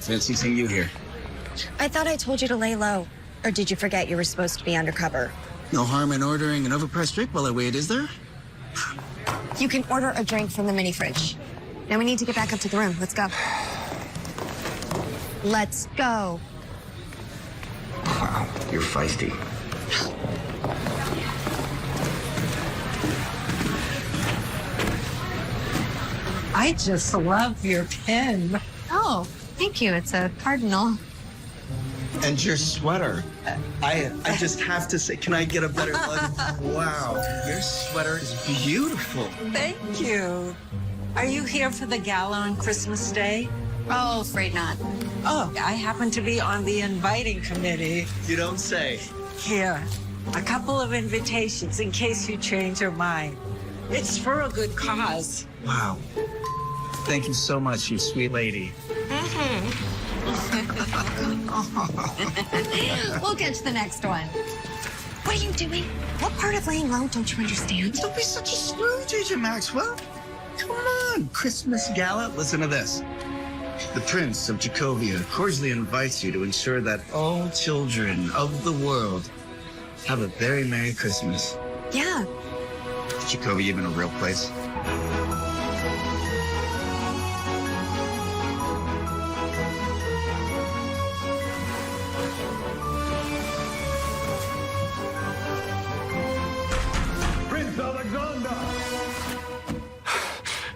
Fancy seeing you here. I thought I told you to lay low. Or did you forget you were supposed to be undercover? No harm in ordering an overpriced drink while I wait, is there? You can order a drink from the mini fridge. Now we need to get back up to the room. Let's go. Let's go. Wow, you're feisty. I just love your pen. Oh, thank you. It's a cardinal. And your sweater. I just have to say, can I get a better look? Wow, your sweater is beautiful. Thank you. Are you here for the gala on Christmas Day? Oh, afraid not. Oh, I happen to be on the inviting committee. You don't say. Here, a couple of invitations in case you change your mind. It's for a good cause. Wow. Thank you so much, you sweet lady. We'll get to the next one. What are you doing? What part of laying low don't you understand? Don't be such a Scrooge, Agent Maxwell. Come on, Christmas gala. Listen to this. The Prince of Jacovia cordially invites you to ensure that all children of the world have a very Merry Christmas. Yeah. Is Jacovia even a real place?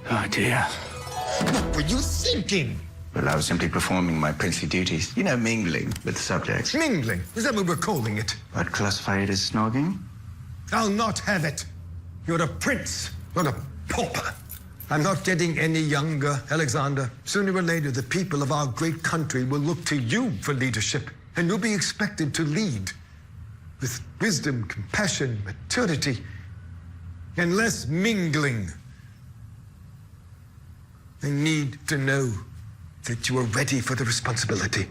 Oh, dear. What were you thinking? Well, I was simply performing my princely duties. You know, mingling with subjects. Mingling? Is that what we're calling it? I'd classify it as snogging. I'll not have it. You're a prince, not a pauper. I'm not getting any younger, Alexander. Sooner or later, the people of our great country will look to you for leadership, and you'll be expected to lead with wisdom, compassion, maturity, and less mingling. I need to know that you are ready for the responsibility.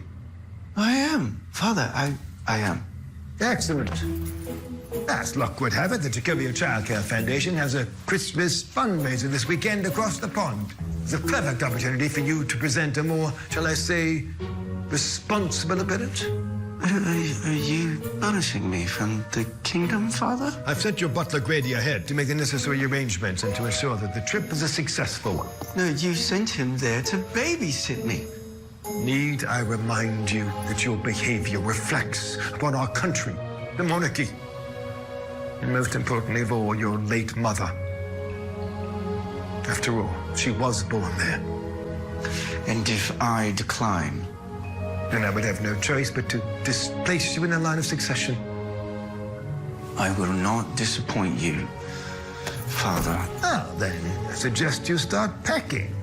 I am. Father, I am. Excellent. As luck would have it, the Jacobia Child Care Foundation has a Christmas fundraiser this weekend across the pond. It's a perfect opportunity for you to present a more, shall I say, responsible appearance. Are you banishing me from the kingdom, Father? I've sent your butler Grady ahead to make the necessary arrangements and to ensure that the trip is a successful one. No, you sent him there to babysit me. Need I remind you that your behavior reflects upon our country, the monarchy, and most importantly of all, your late mother. After all, she was born there. And if I decline? Then I would have no choice but to displace you in the line of succession. I will not disappoint you, Father. Ah, then I suggest you start packing.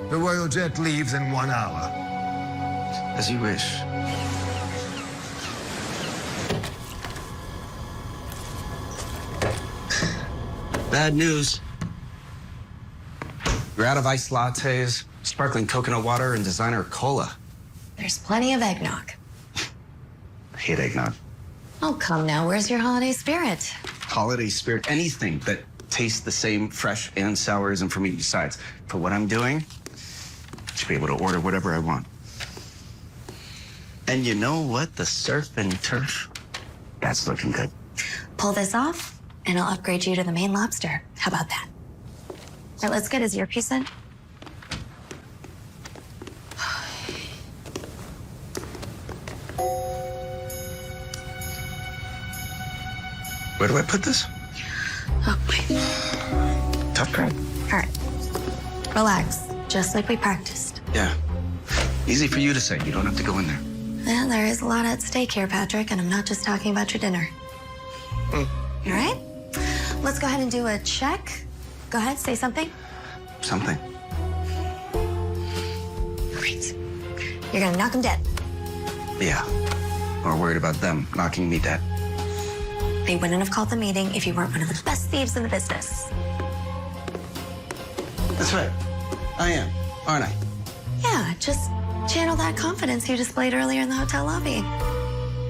The royal jet leaves in 1 hour. As you wish. Bad news. You're out of iced lattes, sparkling coconut water, and designer cola. There's plenty of eggnog. I hate eggnog. Oh, come now. Where's your holiday spirit? Holiday spirit, anything that tastes the same, fresh and sour, isn't for me. Besides, for what I'm doing, I should be able to order whatever I want. And you know what? The surf and turf, that's looking good. Pull this off, and I'll upgrade you to the main lobster. How about that? All right, let's get his earpiece in. Where do I put this? Oh, wait. Tough crowd. All right. Relax, just like we practiced. Yeah. Easy for you to say. You don't have to go in there. Well, there is a lot at stake here, Patrick, and I'm not just talking about your dinner. All right? Let's go ahead and do a check. Go ahead, say something. Something. Great. You're gonna knock him dead. Yeah. Or worried about them knocking me dead. They wouldn't have called the meeting if you weren't one of the best thieves in the business. That's right. I am, aren't I? Yeah, just channel that confidence you displayed earlier in the hotel lobby.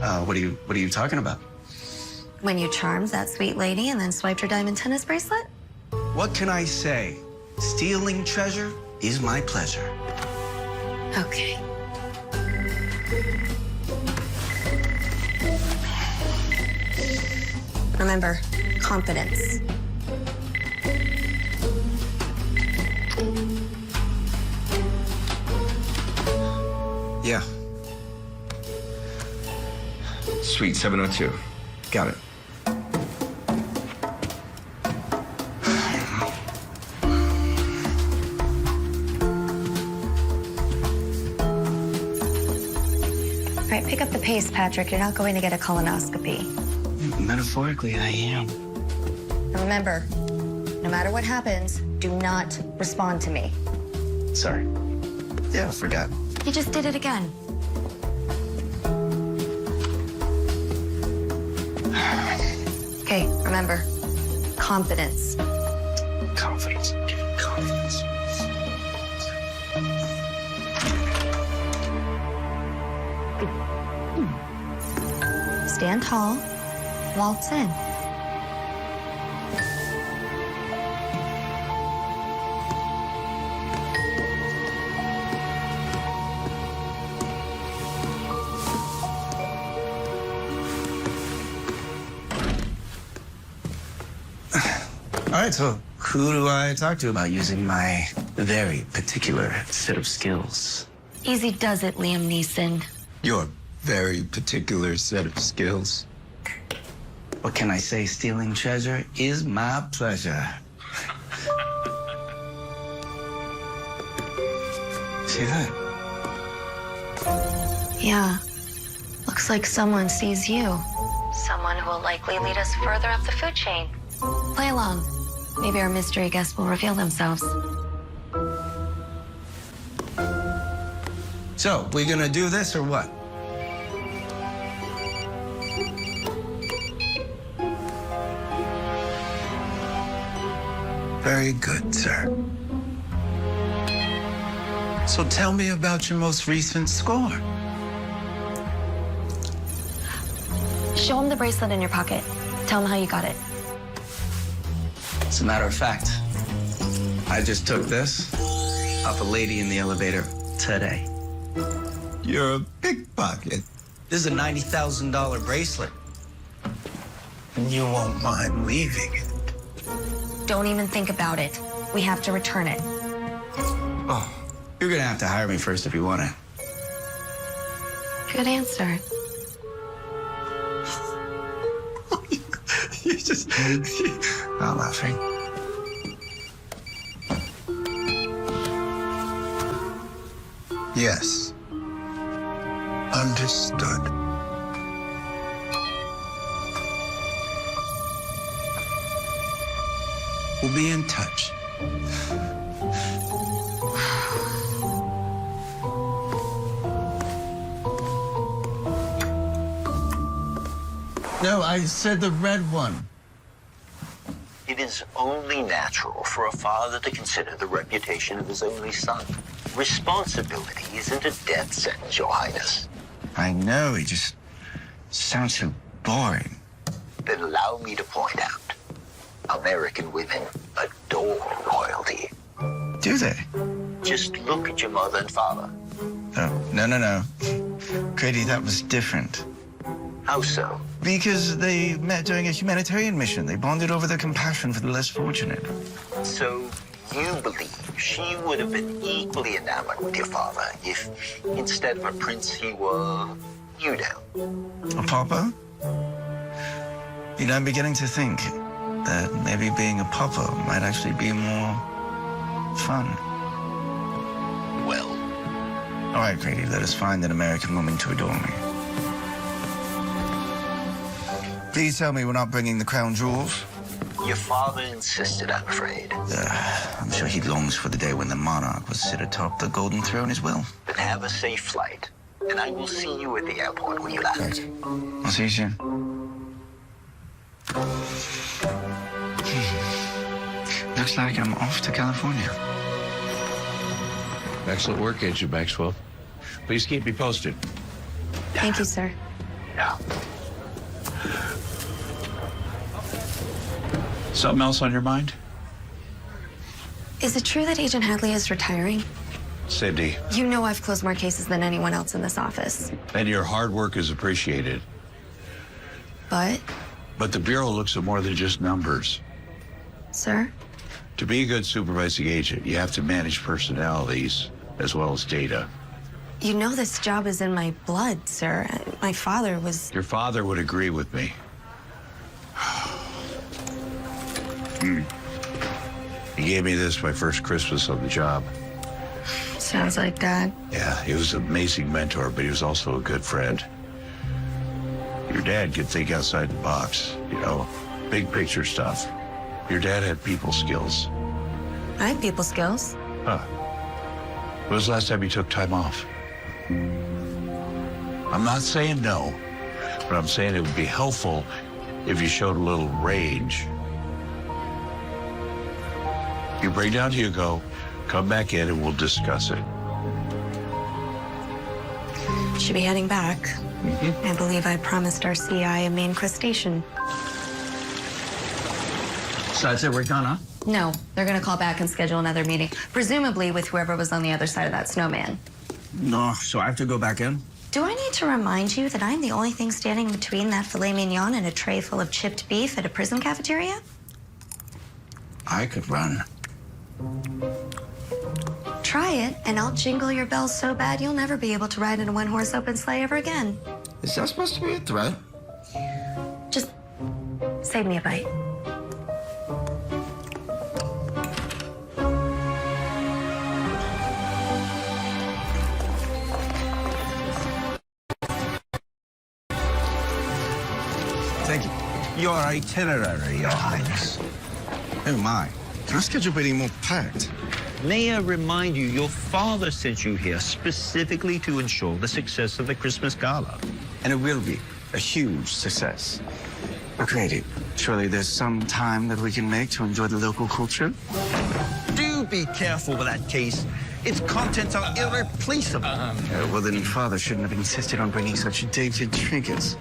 What are you talking about? When you charmed that sweet lady and then swiped her diamond tennis bracelet? What can I say? Stealing treasure is my pleasure. Okay. Remember, confidence. Yeah. Suite 702. Got it. All right, pick up the pace, Patrick. You're not going to get a colonoscopy. Metaphorically, I am. And remember, no matter what happens, do not respond to me. Sorry. Yeah, I forgot. You just did it again. Okay, remember, confidence. Confidence. Confidence. Stand tall, waltz in. All right, so who do I talk to about using my very particular set of skills? Easy does it, Liam Neeson. Your very particular set of skills? What can I say? Stealing treasure is my pleasure. See that? Yeah. Looks like someone sees you. Someone who will likely lead us further up the food chain. Play along. Maybe our mystery guests will reveal themselves. So, we gonna do this or what? Very good, sir. So tell me about your most recent score. Show him the bracelet in your pocket. Tell him how you got it. As a matter of fact, I just took this off a lady in the elevator today. You're a pickpocket. This is a $90,000 bracelet. And you won't mind leaving it. Don't even think about it. We have to return it. Oh, you're gonna have to hire me first if you want it. Good answer. You just... Not laughing. Yes. Understood. We'll be in touch. No, I said the red one. It is only natural for a father to consider the reputation of his only son. Responsibility isn't a death sentence, Your Highness. I know, it just sounds so boring. Then allow me to point out, American women adore royalty. Do they? Just look at your mother and father. Oh, no. Grady, that was different. How so? Because they met during a humanitarian mission. They bonded over their compassion for the less fortunate. So you believe she would have been equally enamored with your father if instead of a prince he were you now? A pauper? You know, I'm beginning to think that maybe being a pauper might actually be more fun. Well, All right, Grady, let us find an American woman to adore me. Please tell me we're not bringing the crown jewels. your father insisted, I'm afraid. I'm sure he longs for the day when the monarch will sit atop the golden throne as well. Then have a safe flight, and I will see you at the airport when you land. I'll see you soon. Looks like I'm off to California. Excellent work, Agent Maxwell. Please keep me posted. Thank you, sir. Yeah. Something else on your mind? Is it true that Agent Hadley is retiring? Cindy, You know I've closed more cases than anyone else in this office. and your hard work is appreciated. But But the Bureau looks at more than just numbers. Sir? To be a good supervising agent, you have to manage personalities as well as data. You know this job is in my blood, sir. My father was... Your father would agree with me. He gave me this my first Christmas on the job. Sounds like Dad. Yeah, he was an amazing mentor, but he was also a good friend. Your dad could think outside the box, you know, big picture stuff. Your dad had people skills. I have people skills. Huh. When was the last time you took time off? I'm not saying no, but I'm saying it would be helpful if you showed a little range. You bring down Hugo, come back in, and we'll discuss it. Should be heading back. I believe I promised our CI a main crustacean. So that's it, we're done, huh? No, they're gonna call back and schedule another meeting, presumably with whoever was on the other side of that snowman. No, so I have to go back in? Do I need to remind you that I'm the only thing standing between that filet mignon and a tray full of chipped beef at a prison cafeteria? I could run. Try it, and I'll jingle your bells so bad you'll never be able to ride in a one-horse open sleigh ever again. Is that supposed to be a threat? Just save me a bite. Thank you. Your itinerary, Your Highness. Oh, my. Our schedule's getting more packed. May I remind you, your father sent you here specifically to ensure the success of the Christmas gala. And it will be a huge success. But Grady, surely there's some time that we can make to enjoy the local culture? Do be careful with that case. Its contents are irreplaceable. Well, then Father shouldn't have insisted on bringing such dated trinkets.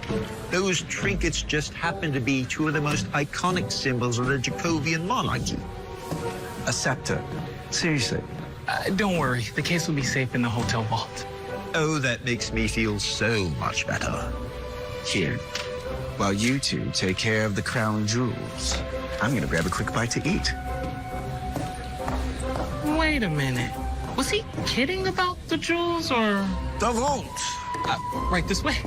Those trinkets just happen to be two of the most iconic symbols of the Jacobian monarchy. A scepter. Seriously. Don't worry, the case will be safe in the hotel vault. Oh, that makes me feel so much better. Here. While you two take care of the crown jewels, I'm gonna grab a quick bite to eat. Wait a minute. Was he kidding about the jewels, or...? The vault! Right this way.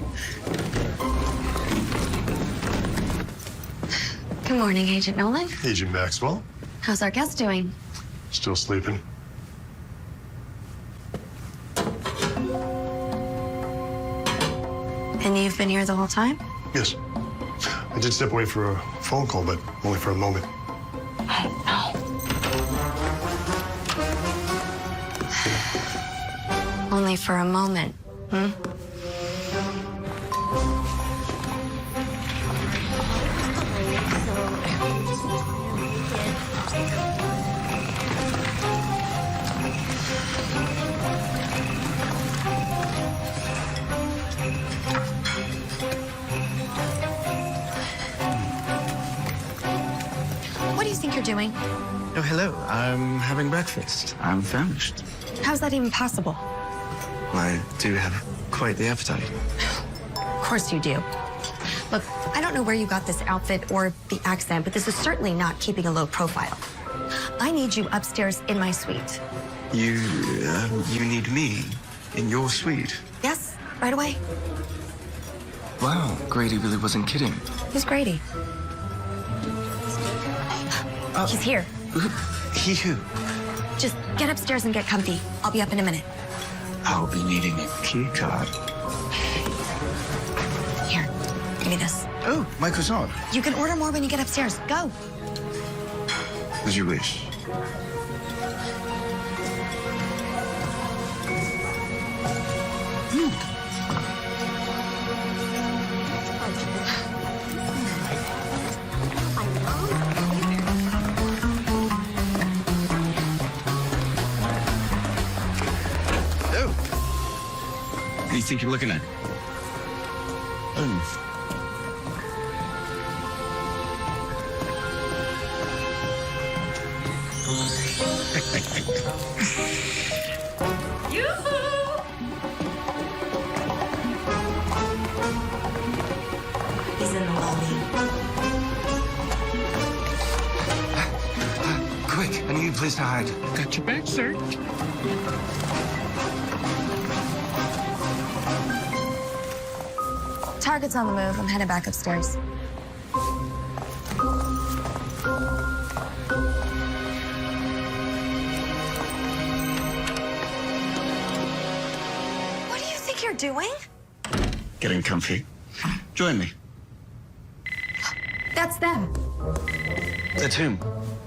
Good morning, Agent Nolan. Agent Maxwell, How's our guest doing? still sleeping. And you've been here the whole time? Yes. I did step away for a phone call, but only for a moment. Only for a moment, hmm? What do you think you're doing? Oh, hello. I'm having breakfast. I'm famished. How's that even possible? I do have quite the appetite. Of course you do. Look, I don't know where you got this outfit or the accent, but this is certainly not keeping a low profile. I need you upstairs in my suite. You need me in your suite. Yes, right away. Wow, Grady really wasn't kidding. Who's Grady? He's here. He who? Just get upstairs and get comfy. I'll be up in a minute. I'll be needing a key card. Here, give me this. Oh, my croissant. You can order more when you get upstairs. Go. As you wish. Oh. What do you think you're looking at? He's in the lobby. Any place to hide? Got your back, sir. Target's on the move. I'm headed back upstairs. What do you think you're doing? Getting comfy. Join me. That's them. That's whom?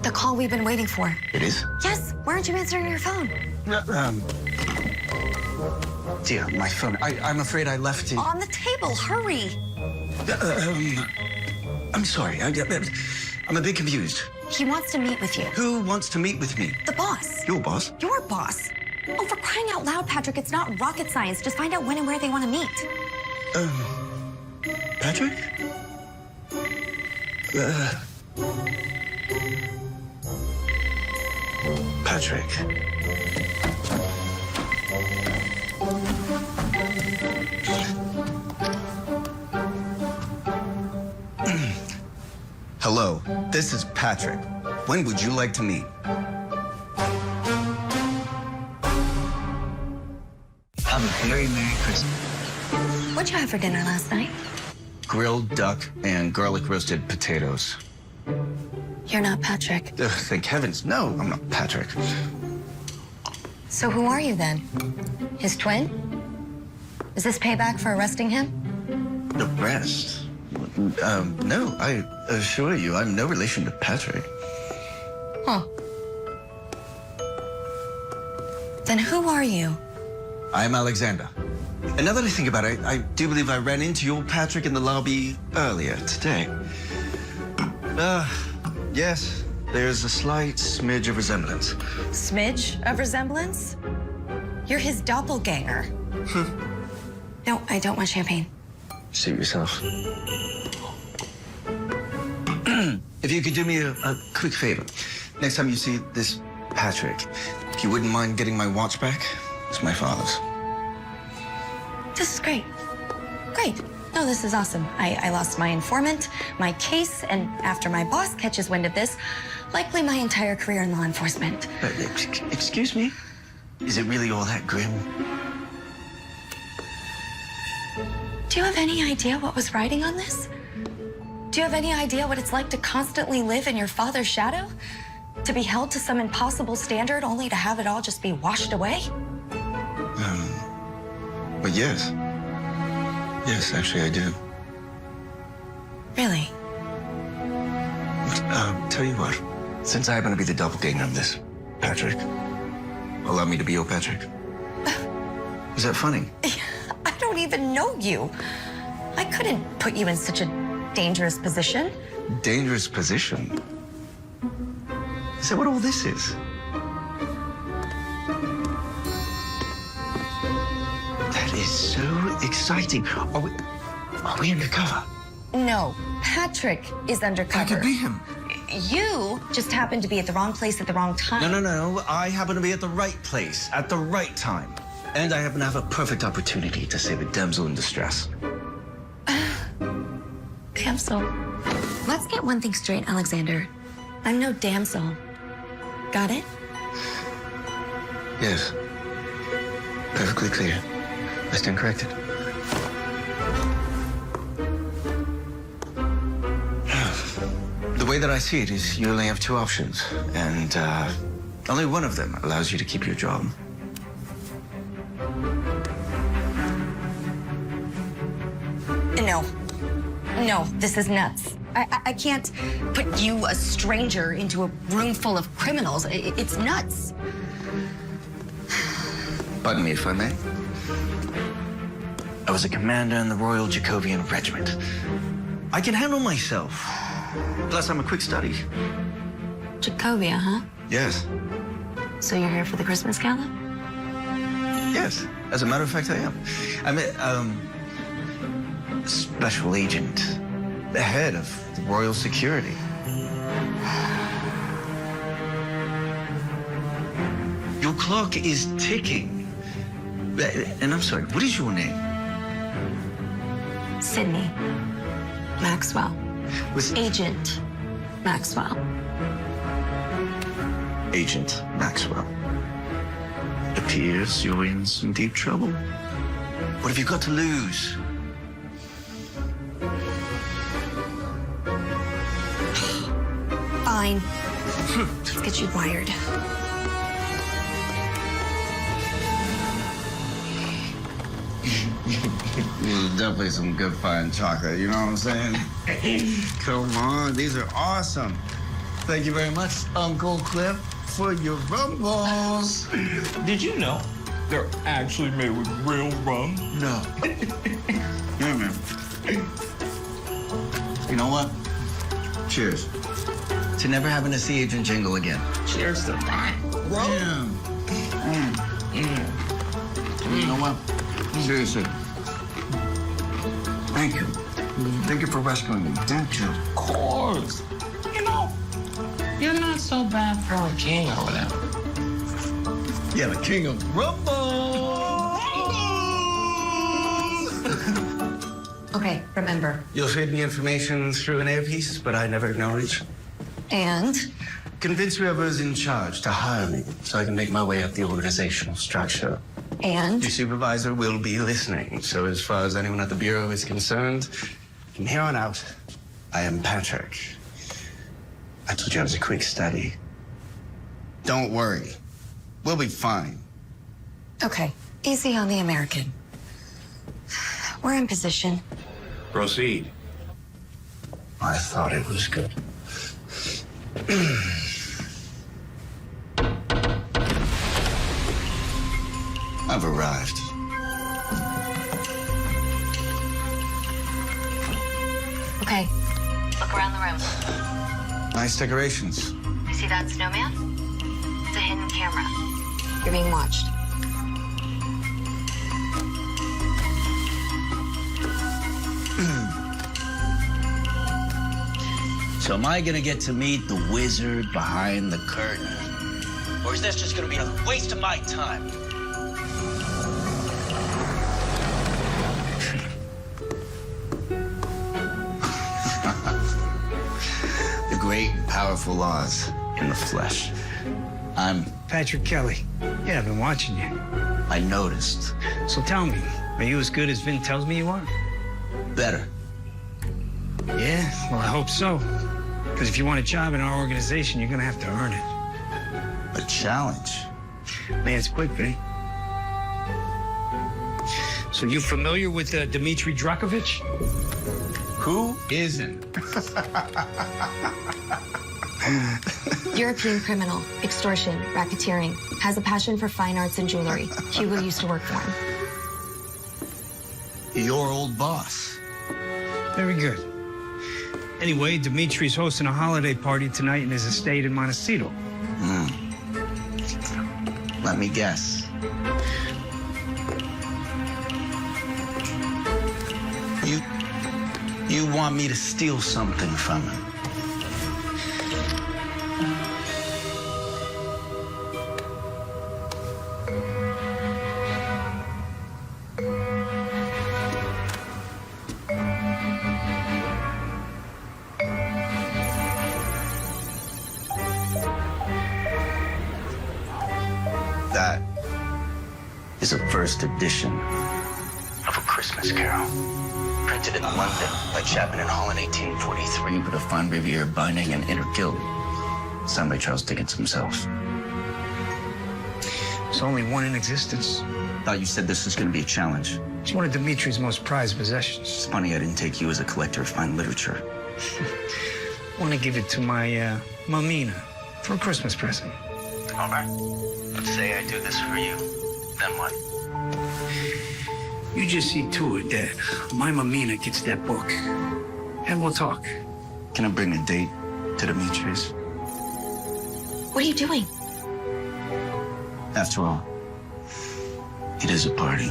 The call we've been waiting for. It is? Yes, why aren't you answering your phone? Dear, my phone. I'm afraid I left it. On the table, hurry. I'm sorry. I'm a bit confused. He wants to meet with you. Who wants to meet with me? The boss. Your boss? Your boss. Oh, for crying out loud, Patrick, it's not rocket science. Just find out when and where they want to meet. Patrick? Patrick. Hello, this is Patrick. When would you like to meet? Have a very Merry Christmas. What'd you have for dinner last night? Grilled duck and garlic roasted potatoes. You're not Patrick. Ugh, thank heavens. No, I'm not Patrick. So who are you then? His twin? Is this payback for arresting him? Arrest? No, I assure you, I'm no relation to Patrick. Huh. Then who are you? I'm Alexander. And now that I think about it, I do believe I ran into your Patrick in the lobby earlier today. Yes, there's a slight smidge of resemblance. Smidge of resemblance? You're his doppelganger. No, I don't want champagne. Suit yourself. If you could do me a quick favor. Next time you see this Patrick, if you wouldn't mind getting my watch back, it's my father's. This is great. Great. No, this is awesome. I lost my informant, my case, and after my boss catches wind of this, likely my entire career in law enforcement. Excuse me? Is it really all that grim? Do you have any idea what was riding on this? Do you have any idea what it's like to constantly live in your father's shadow? To be held to some impossible standard only to have it all just be washed away? But yes. Yes, actually, I do. Really? Tell you what, since I happen to be the doppelganger of this Patrick, allow me to be your Patrick. Is that funny? I don't even know you. I couldn't put you in such a dangerous position. Dangerous position? Is that what all this is? That is so exciting. Are we undercover? No, Patrick is undercover. I could be him. You just happened to be at the wrong place at the wrong time. No. I happen to be at the right place at the right time. And I happen to have a perfect opportunity to save a damsel in distress. Damsel. Let's get one thing straight, Alexander. I'm no damsel. Got it? Yes. Perfectly clear. I stand corrected. The way that I see it is you only have two options, and only one of them allows you to keep your job. No, this is nuts. I can't put you, a stranger, into a room full of criminals. It's nuts. Pardon me if I may. I was a commander in the Royal Jacobian Regiment. I can handle myself. Plus, I'm a quick study. Jacobia, huh? Yes. So you're here for the Christmas gala? Yes. As a matter of fact, I am. I'm a special agent, the head of the Royal Security. Your clock is ticking. And I'm sorry, what is your name? Sydney Maxwell. Was Agent Maxwell. Agent Maxwell. It appears you're in some deep trouble. What have you got to lose? Fine. Let's get you wired. Definitely some good fine chocolate, you know what I'm saying? Come on, these are awesome. Thank you very much, Uncle Cliff, for your rumbles. Did you know they're actually made with real rum? No. Man. You know what? Cheers. To never having to see Agent Jingle again. Cheers to that. Yeah. You know what? Seriously. Thank you. Thank you for rescuing me. Thank you. Of course. You know, you're not so bad for a king or whatever. Yeah, the king of rumble. Okay, remember. You'll feed me information through an earpiece, but I never acknowledge. And Convince whoever's in charge to hire me so I can make my way up the organizational structure. And Your supervisor will be listening. So as far as anyone at the Bureau is concerned, from here on out, I am Patrick. I told you I was a quick study. Don't worry. We'll be fine. okay, easy on the American. We're in position. Proceed. I thought it was good. I've arrived. Okay, look around the room. Nice decorations. You see that snowman? It's a hidden camera. You're being watched. So am I gonna get to meet the wizard behind the curtain? Or is this just gonna be a waste of my time? The great and powerful laws in the flesh. I'm Patrick Kelly. Yeah, I've been watching you. I noticed. So tell me, are you as good as Vin tells me you are? Better. Yeah, well, I hope so. Because if you want a job in our organization, you're going to have to earn it. A challenge. Man, it's quick, Vin. So you familiar with Dmitri Drakovich? Who isn't? European criminal, extortion, racketeering, has a passion for fine arts and jewelry. Hugo used to work for him. Your old boss. Very good. Anyway, Dimitri's hosting a holiday party tonight in his estate in Montecito. Let me guess. You want me to steal something from him? That is a first edition of A Christmas Carol. Printed in London by Chapman and Hall in 1843 with a fine Riviera binding and inner gilt. Signed by Charles Dickens himself. There's only one in existence. Thought you said this was going to be a challenge. It's one of Dimitri's most prized possessions. It's funny I didn't take you as a collector of fine literature. I want to give it to my Mamina for a Christmas present. All right. Let's say I do this for you. Then what? You just see to it that my Mamina gets that book. And we'll talk. Can I bring a date to Dimitri's? What are you doing? After all, it is a party.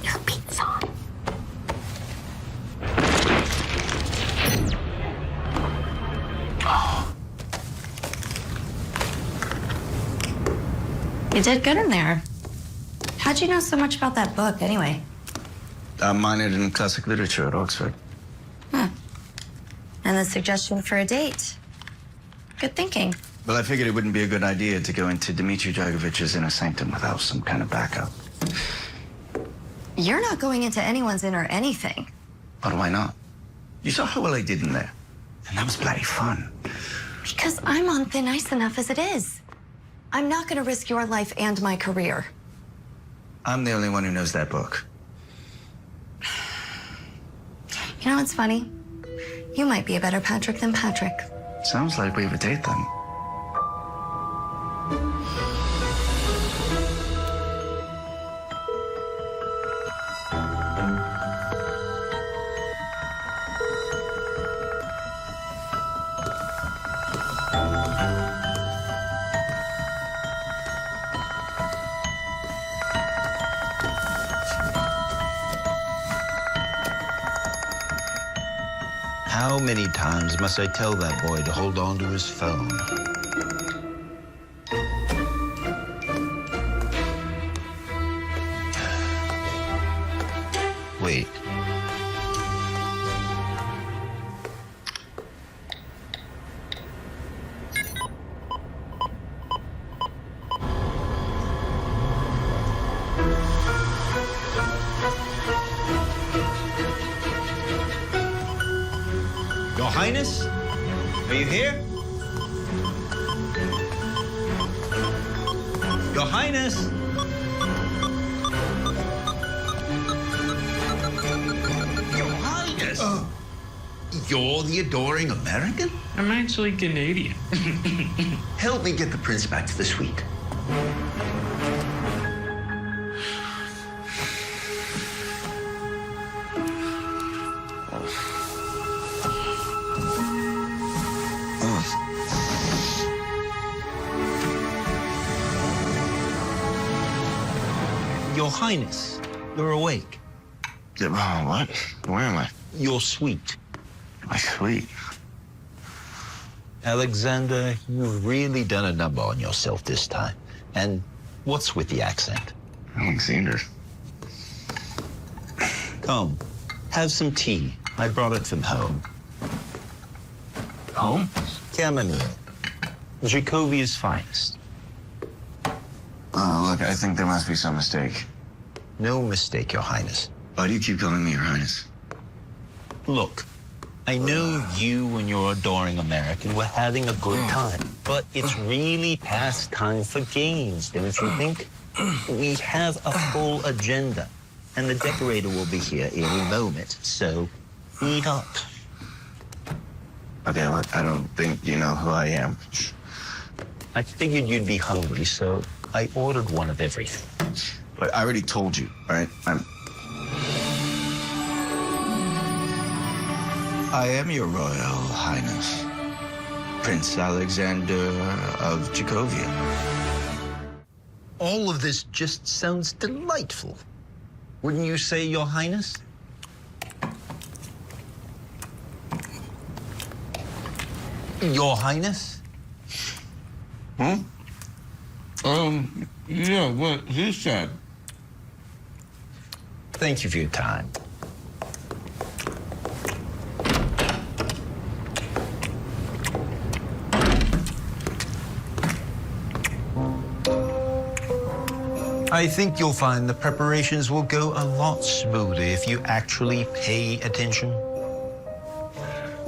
Your beats on. You did good in there. How'd you know so much about that book, anyway? I minored in classic literature at Oxford. Huh. And the suggestion for a date. Good thinking. Well, I figured it wouldn't be a good idea to go into Dmitri Dragovich's inner sanctum without some kind of backup. You're not going into anyone's inner anything. But why not? You saw how well I did in there. And that was bloody fun. Because I'm on thin ice enough as it is. I'm not going to risk your life and my career. I'm the only one who knows that book. You know what's funny? You might be a better Patrick than Patrick. Sounds like we have a date then. How many times must I tell that boy to hold on to his phone? Wait. Your Highness? Are you here? Your Highness? Your Highness? You're the adoring American? I'm actually Canadian. Help me get the prince back to the suite. Your Highness, you're awake. What? Where am I? Your suite. My suite. Alexander, you've really done a number on yourself this time. And what's with the accent? Alexander. Come, have some tea. I brought it from home. Home? Chamomile. Jacovia's finest. Oh, look, I think there must be some mistake. No mistake, Your Highness. Why do you keep calling me Your Highness? Look, I know you and your adoring American were having a good time, but it's really past time for games, don't you think? We have a full agenda, and the decorator will be here any moment, so eat up. Okay, look, I don't think you know who I am. I figured you'd be hungry, so I ordered one of everything. But I already told you, all right? I am your Royal Highness, Prince Alexander of Jacovia. All of this just sounds delightful. Wouldn't you say, Your Highness? Your Highness? Yeah, what he said. Thank you for your time. I think you'll find the preparations will go a lot smoother if you actually pay attention.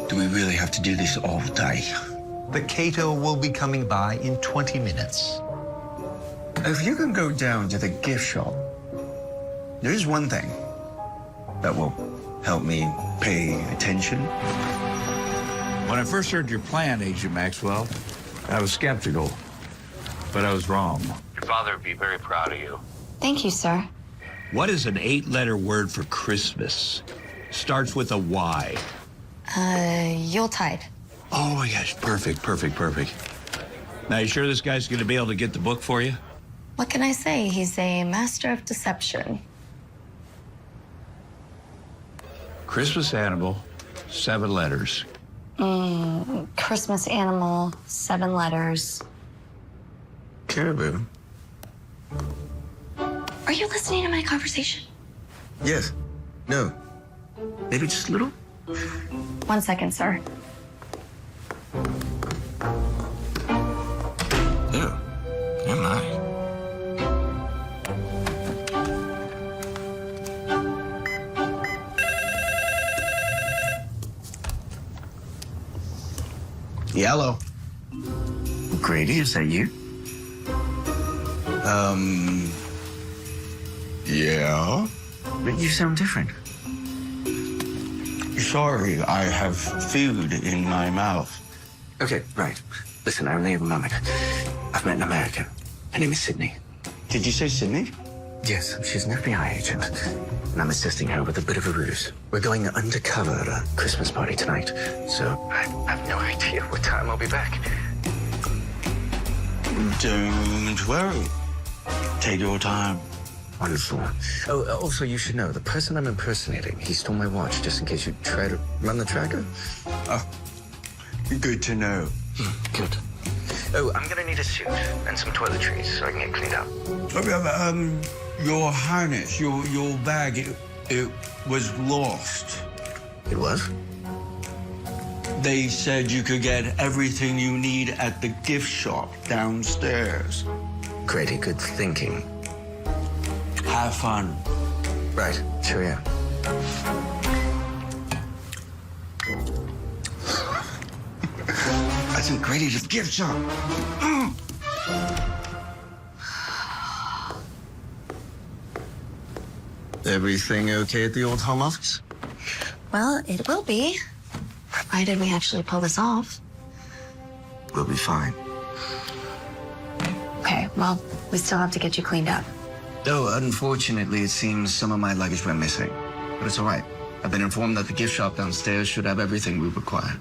Do we really have to do this all day? The caterer will be coming by in 20 minutes. If you can go down to the gift shop, there's one thing that will help me pay attention. When I first heard your plan, Agent Maxwell, I was skeptical, but I was wrong. Your father would be very proud of you. Thank you, sir. What is an 8-letter word for Christmas? Starts with a Y. Yuletide. Oh, my gosh, perfect. Now, you sure this guy's going to be able to get the book for you? What can I say? He's a master of deception. Christmas animal, 7 letters. Christmas animal, 7 letters. Caribou. Are you listening to my conversation? Yes. No. Maybe just a little? 1 second, sir. Oh. Am I? Yellow. Grady, is that you? Yeah? But you sound different. Sorry, I have food in my mouth. Okay, right. Listen, I only have a moment. I've met an American. Her name is Sydney. Did you say Sydney? Yes, she's an FBI agent. And I'm assisting her with a bit of a ruse. We're going undercover at a Christmas party tonight. So I have no idea what time I'll be back. Don't worry. Take your time. Wonderful. Oh, also, you should know, the person I'm impersonating, he stole my watch just in case you try to run the tracker. Oh, good to know. Good. Oh, I'm gonna need a suit and some toiletries so I can get cleaned up. Your Highness, your bag, it was lost. It was? They said you could get everything you need at the gift shop downstairs. Grady, good thinking. Have fun. Right, sure am. I think Grady's a gift shop. Everything okay at the old home office? Well, it will be. Provided we actually pull this off. We'll be fine. Okay, well, we still have to get you cleaned up. Though, unfortunately, it seems some of my luggage went missing. But it's all right. I've been informed that the gift shop downstairs should have everything we require.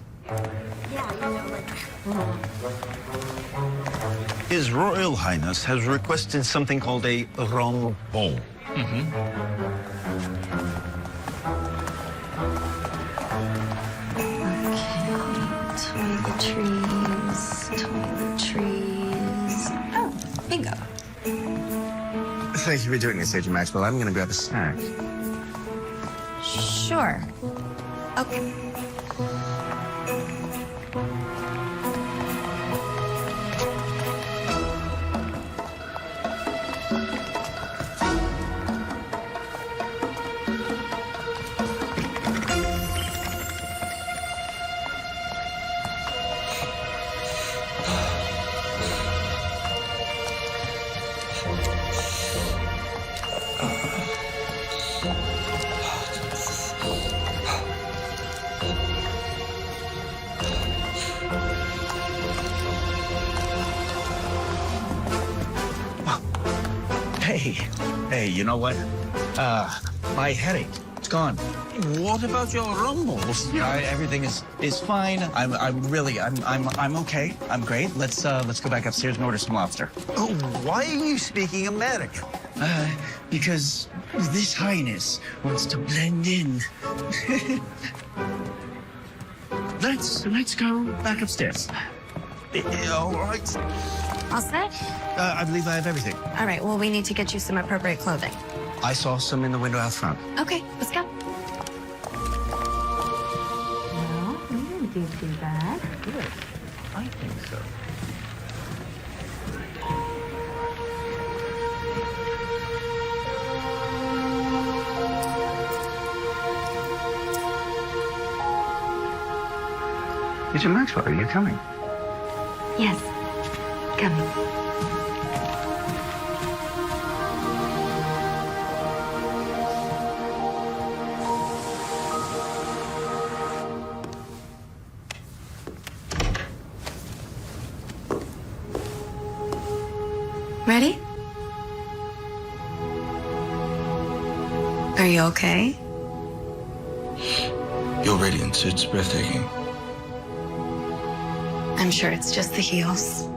His Royal Highness has requested something called a rom ball. Toiletries. Oh, bingo. Thank you for doing this, Agent Maxwell. I'm going to grab a snack. Sure. Okay. Hey, you know what? My headache, it's gone. What about your rumbles? Everything is fine. I'm okay. I'm great. Let's go back upstairs and order some lobster. Oh, why are you speaking American? Because this highness wants to blend in. Let's go back upstairs. All right. All set? I believe I have everything. All right, well, we need to get you some appropriate clothing. I saw some in the window out front. Okay, let's go. Well, we didn't do too bad. Good. I think so. Agent Maxwell, are you coming? Yes, coming. Ready? Are you okay? Your radiance, it's breathtaking. I'm sure it's just the heels.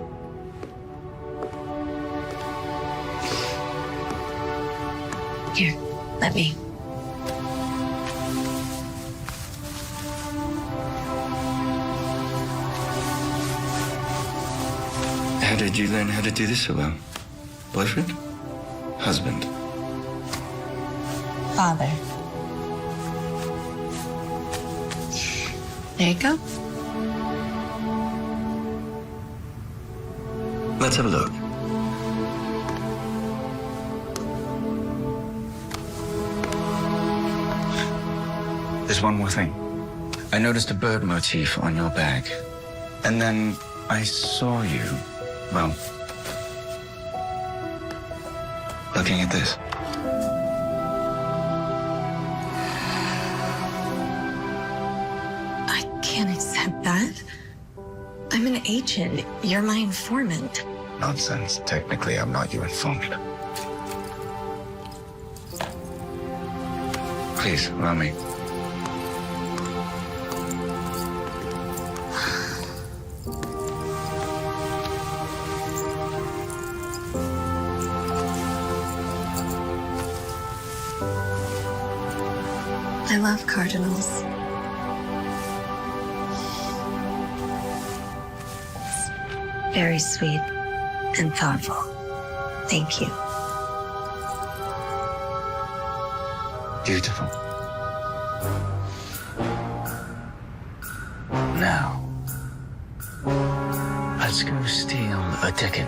Here, let me. How did you learn how to do this so well? Boyfriend? Husband. Father. There you go. Let's have a look. There's one more thing. I noticed a bird motif on your bag. And then I saw you, well, looking at this. I can't accept that. I'm an agent. You're my informant. Nonsense. Technically, I'm not your informant. Please, allow me. I love cardinals. It's very sweet and thoughtful. Thank you. Beautiful. Now, let's go steal a ticket,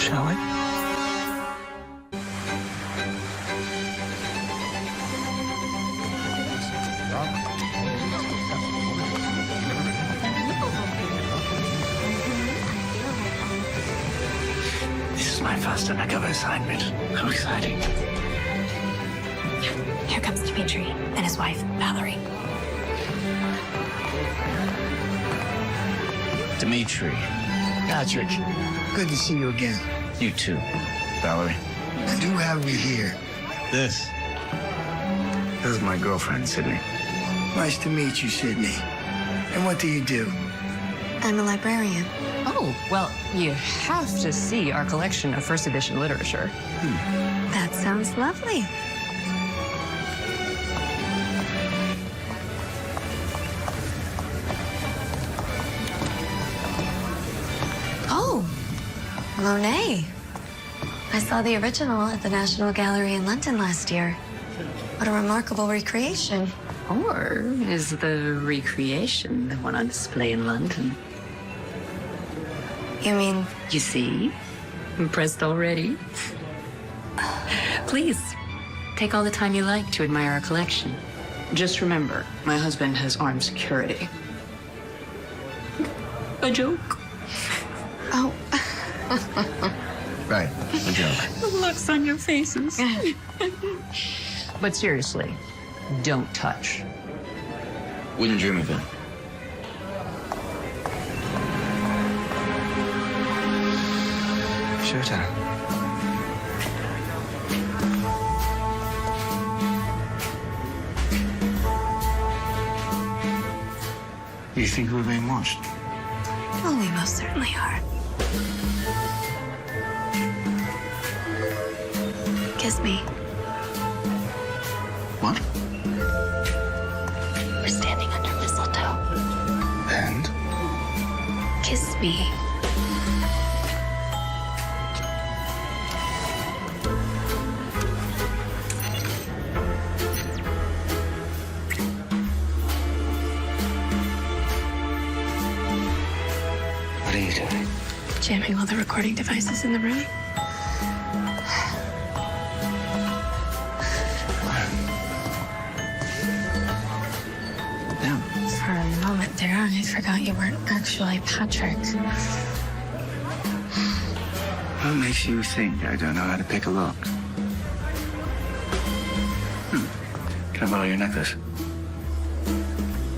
shall we? This is my first undercover assignment. How exciting. Here comes Dimitri and his wife, Valerie. Dimitri. Patrick, good to see you again. You too, Valerie. And who have we here? This is my girlfriend, Sydney. Nice to meet you, Sydney. And what do you do? I'm a librarian. Oh, well, you have to see our collection of first edition literature. That sounds lovely. Oh, Monet. I saw the original at the National Gallery in London last year. What a remarkable recreation. Or is the recreation the one on display in London? You mean? You see? Impressed already? Please, take all the time you like to admire our collection. Just remember, my husband has armed security. A joke. Oh. Right, a joke. The looks on your faces. But seriously, don't touch. Wouldn't dream of it. Showtime. You think we're being watched? Well, we most certainly are. Kiss me. What? We're standing under mistletoe. And? Kiss me. What are you doing? Jamming all the recording devices in the room. Damn. For a moment there, I forgot you weren't actually Patrick. What makes you think I don't know how to pick a lock? Can I borrow your necklace?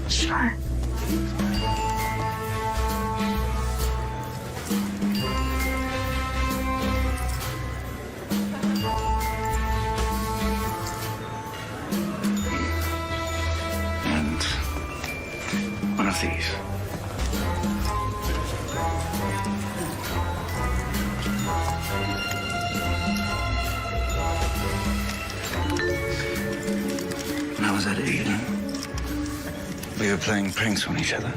Sure. And one of these. When I was at Eden, we were playing pranks on each other.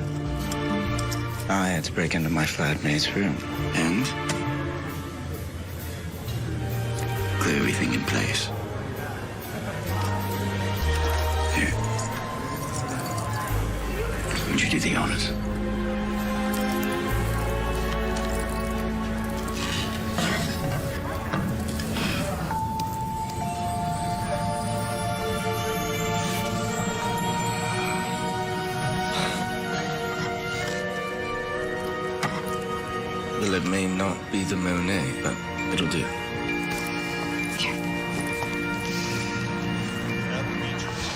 I had to break into my flatmate's room, and clear everything in place. Here. Would you do the honors? Well, it may not be the Monet, but it'll do.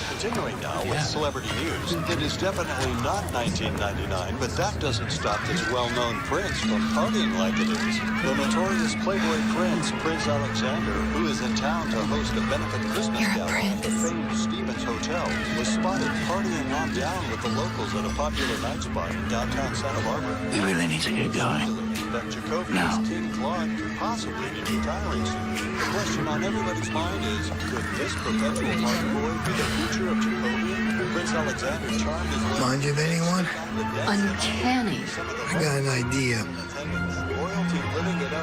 Continuing now with celebrity news. It is definitely not 1999, but that doesn't stop this well-known prince from partying like it is. The notorious Playboy prince, Prince Alexander, who is in town to host a benefit Christmas gala at the famed Stevens Hotel, was spotted partying on down with the locals at a popular night spot in downtown Santa Barbara. We really need to get going. That Jacobia's King Claude could possibly be retiring soon. The question on everybody's mind is, could this perpetual party boy be the future of Jacobia? Prince Alexander charmed his way. Mind you of anyone? Uncanny. I got an idea.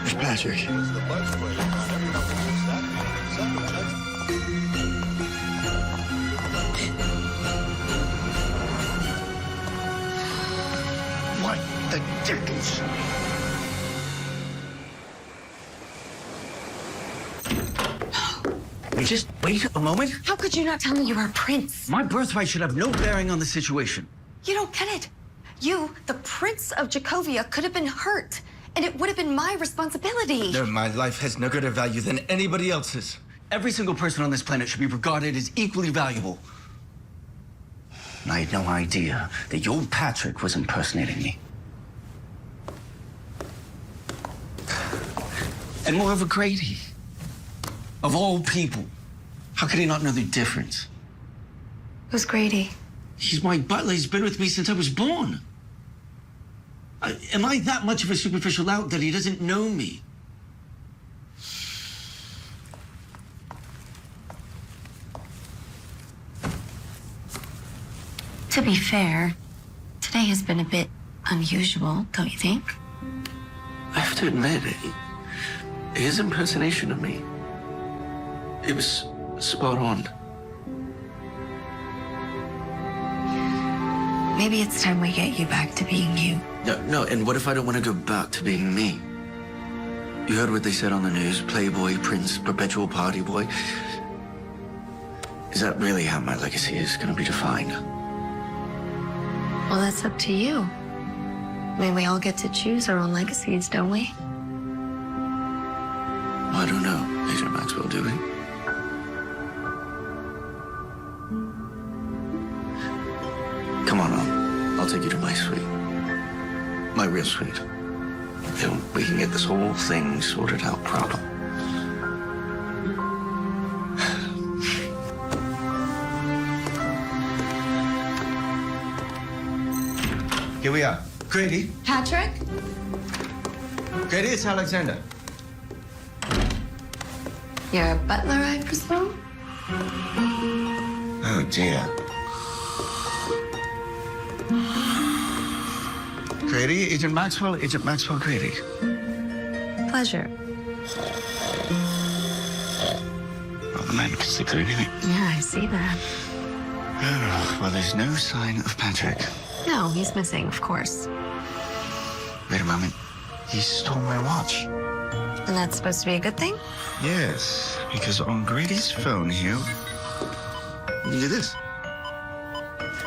It's Patrick. What the dickens? Just wait a moment. How could you not tell me you were a prince? My birthright should have no bearing on the situation. You don't get it. You, the Prince of Jacovia, could have been hurt, and it would have been my responsibility. No, my life has no greater value than anybody else's. Every single person on this planet should be regarded as equally valuable. And I had no idea that your Patrick was impersonating me. And moreover, Grady. Of all people, how could he not know the difference? Who's Grady? He's my butler. He's been with me since I was born. Am I that much of a superficial lout that he doesn't know me? To be fair, today has been a bit unusual, don't you think? I have to admit, his impersonation of me, it was spot on. Maybe it's time we get you back to being you. No, and what if I don't want to go back to being me? You heard what they said on the news, Playboy, Prince, perpetual party boy. Is that really how my legacy is going to be defined? Well, that's up to you. I mean, we all get to choose our own legacies, don't we? I don't know, Agent Maxwell, do we? Come on, I'll take you to my suite. My real suite. And we can get this whole thing sorted out proper. Here we are. Grady. Patrick? Grady, it's Alexander. You're a butler, I presume? Oh, dear. Grady, Agent Maxwell, Grady. Pleasure. Well, the man can stick through anything. Yeah, I see that. Oh, well, there's no sign of Patrick. No, he's missing, of course. Wait a moment. He stole my watch. And that's supposed to be a good thing? Yes, because on Grady's phone here, you can do this.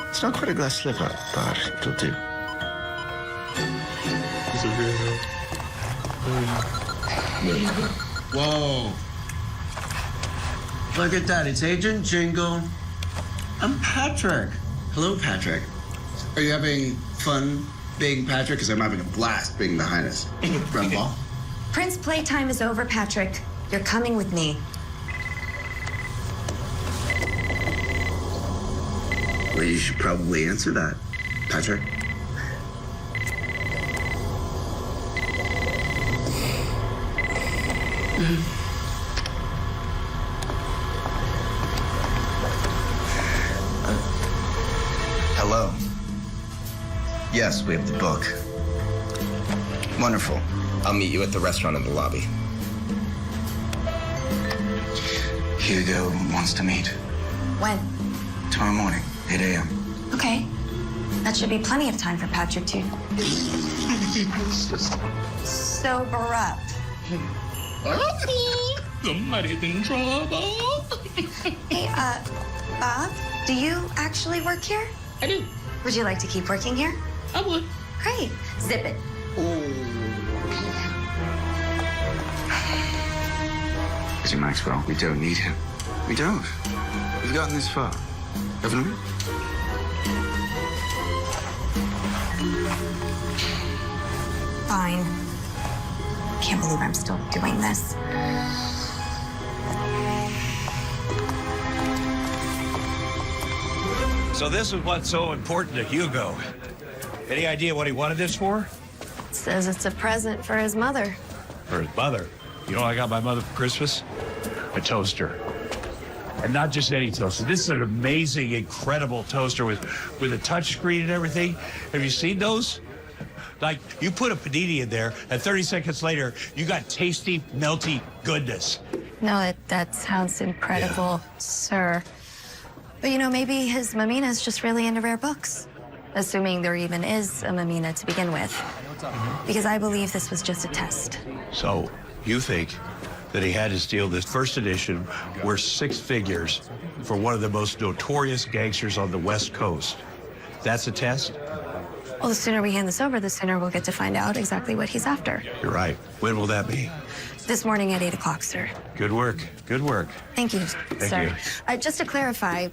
It's not quite a glass slipper, but it'll do. Whoa. Look at that. It's Agent Jingle. I'm Patrick. Hello, Patrick. Are you having fun being Patrick? Because I'm having a blast being the Highness. Rumble. Prince playtime is over, Patrick. You're coming with me. Well, you should probably answer that, Patrick. Hello. Yes, we have the book. Wonderful. I'll meet you at the restaurant in the lobby. Hugo wants to meet. When? Tomorrow morning, 8 a.m. Okay. That should be plenty of time for Patrick to sober up. Somebody's in trouble. Hey, Bob, do you actually work here? I do. Would you like to keep working here? I would. Great. Zip it. Mr. Maxwell, we don't need him. We don't. We've gotten this far, haven't we? Fine. Can't believe I'm still doing this. So this is what's so important to Hugo. Any idea what he wanted this for? Says it's a present for his mother. For his mother. You know what I got my mother for Christmas? A toaster. And not just any toaster. This is an amazing, incredible toaster with a touch screen and everything. Have you seen those? Like, you put a panini in there, and 30 seconds later, you got tasty, melty goodness. No, that sounds incredible, sir. But you know, maybe his Mamina's just really into rare books. Assuming there even is a Mamina to begin with. Because I believe this was just a test. So, you think that he had to steal this first edition worth 6 figures for one of the most notorious gangsters on the West Coast. That's a test? Well, the sooner we hand this over, the sooner we'll get to find out exactly what he's after. You're right. When will that be? This morning at 8 o'clock, sir. Good work. Good work. Thank you, sir. You. Just to clarify,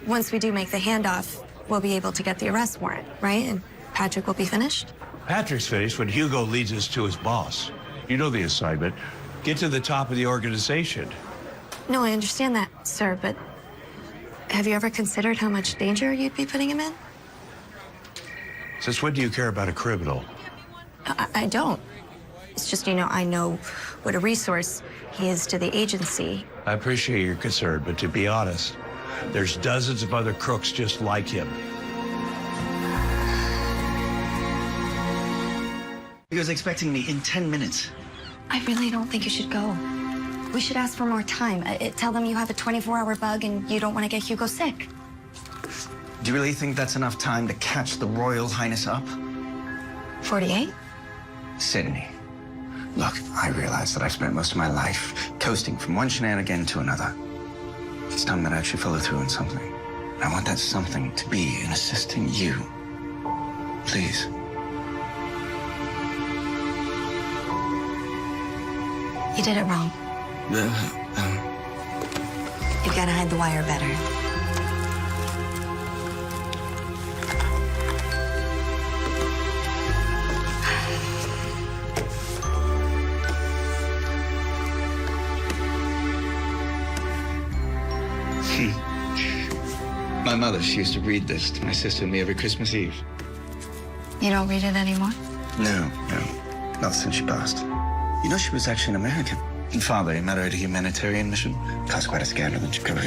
once we do make the handoff, we'll be able to get the arrest warrant, right? And Patrick will be finished? Patrick's finished when Hugo leads us to his boss. You know the assignment. Get to the top of the organization. No, I understand that, sir, but have you ever considered how much danger you'd be putting him in? Since when do you care about a criminal? I don't. It's just, you know, I know what a resource he is to the agency. I appreciate your concern, but to be honest, there's dozens of other crooks just like him. Hugo's expecting me in 10 minutes. I really don't think you should go. We should ask for more time. Tell them you have a 24-hour bug and you don't want to get Hugo sick. Do you really think that's enough time to catch the Royal Highness up? 48? Sydney, look, I realize that I've spent most of my life coasting from one shenanigan to another. It's time that I actually follow through on something. I want that something to be in assisting you. Please. You did it wrong. You've got to hide the wire better. My mother, she used to read this to my sister and me every Christmas Eve. You don't read it anymore? No, not since she passed. You know, she was actually an American. And father, he met her at a humanitarian mission. Caused quite a scandal in Chicago.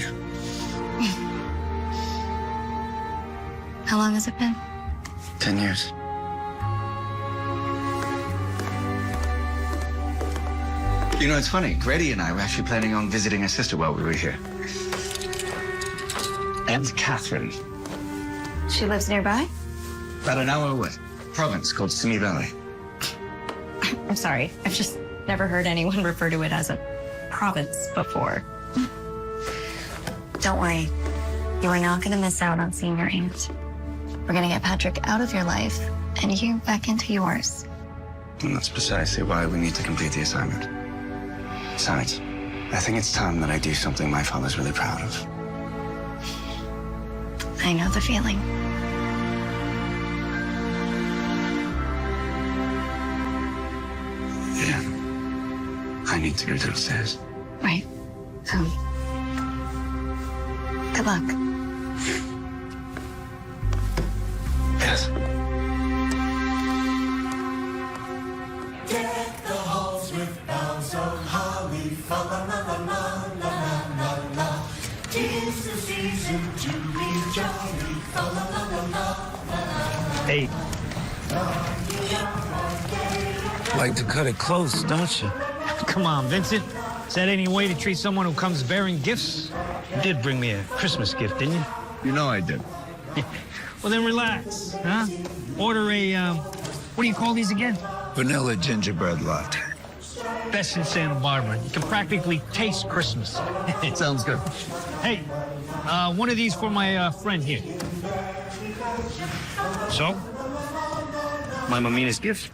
How long has it been? 10 years. You know, it's funny. Grady and I were actually planning on visiting her sister while we were here. And Catherine. She lives nearby? About an hour away. Province called Simi Valley. I'm sorry. I've just never heard anyone refer to it as a province before. Don't worry. You are not going to miss out on seeing your aunt. We're going to get Patrick out of your life and you back into yours. And that's precisely why we need to complete the assignment. Besides, I think it's time that I do something my father's really proud of. I know the feeling. Yeah. I need to go downstairs. Right. Good luck. Yes. Deck the halls with boughs of holly, fa la la la la la la la. 'Tis the season to be jolly, fa la la la la la. Hey. Like to cut it close, don't you? Come on, Vincent. Is that any way to treat someone who comes bearing gifts? You did bring me a Christmas gift, didn't you? You know I did. Well, then relax, huh? Order a, what do you call these again? Vanilla gingerbread latte. Best in Santa Barbara. You can practically taste Christmas. Sounds good. Hey, one of these for my friend here. So, my Mamina's gift.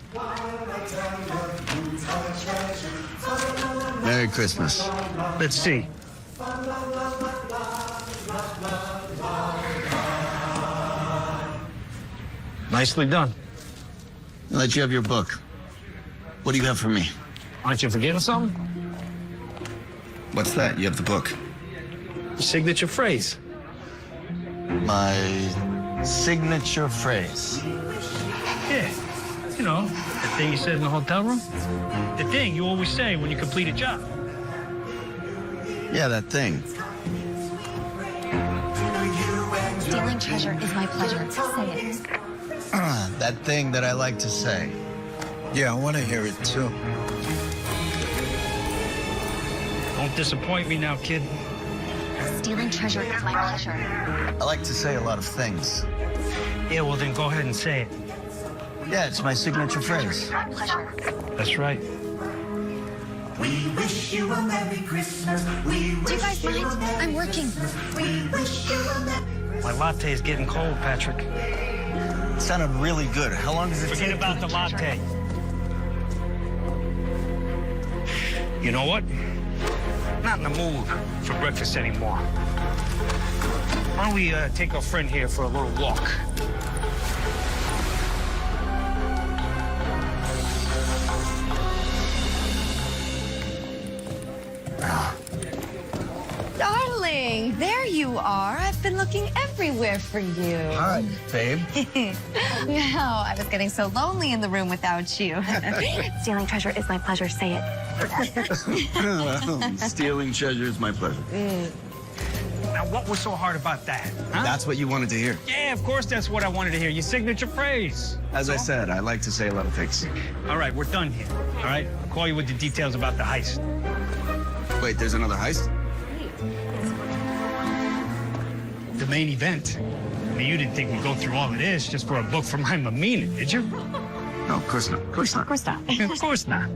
Merry Christmas. Let's see. Nicely done. I'll let you have your book. What do you have for me? Aren't you forgetting something? What's that? You have the book. Your signature phrase. My signature phrase. Yeah. You know, the thing you said in the hotel room. The thing you always say when you complete a job. Yeah, that thing. Stealing treasure is my pleasure. Say it. That thing that I like to say. Yeah, I want to hear it too. Don't disappoint me now, kid. Stealing treasure is my pleasure. I like to say a lot of things. Yeah, well, then go ahead and say it. Yeah, it's my signature phrase. My pleasure. That's right. We wish you a Merry Christmas. We Do you guys wish you a mind? Merry I'm working. We wish you a Merry Christmas. My latte is getting cold, Patrick. It sounded really good. How long does it Forget take? about the latte. You know what? Not in the mood for breakfast anymore. Why don't we take our friend here for a little walk? Darling, there you are. I've been looking everywhere for you. Hi, babe. No, I was getting so lonely in the room without you. Stealing treasure is my pleasure. Say it. Stealing treasure is my pleasure. Now, what was so hard about that? Huh? That's what you wanted to hear. Yeah, of course that's what I wanted to hear. Your signature phrase. As I said, I like to say a lot of things. All right, we're done here. All right? I'll call you with the details about the heist. Wait, there's another heist? The main event. I mean, you didn't think we'd go through all of this just for a book from my Mamina, did you? No, of course not. Of course not. Of course not. Of course not.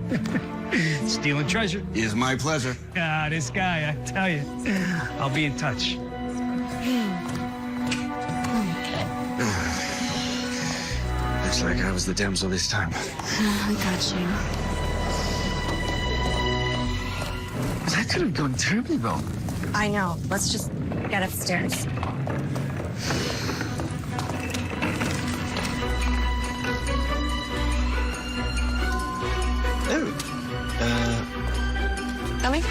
Stealing treasure. Is my pleasure. Ah, this guy, I tell you. I'll be in touch. Looks like I was the damsel this time. I got you. That could have gone terribly wrong. I know. Let's just get upstairs. Oh. Coming?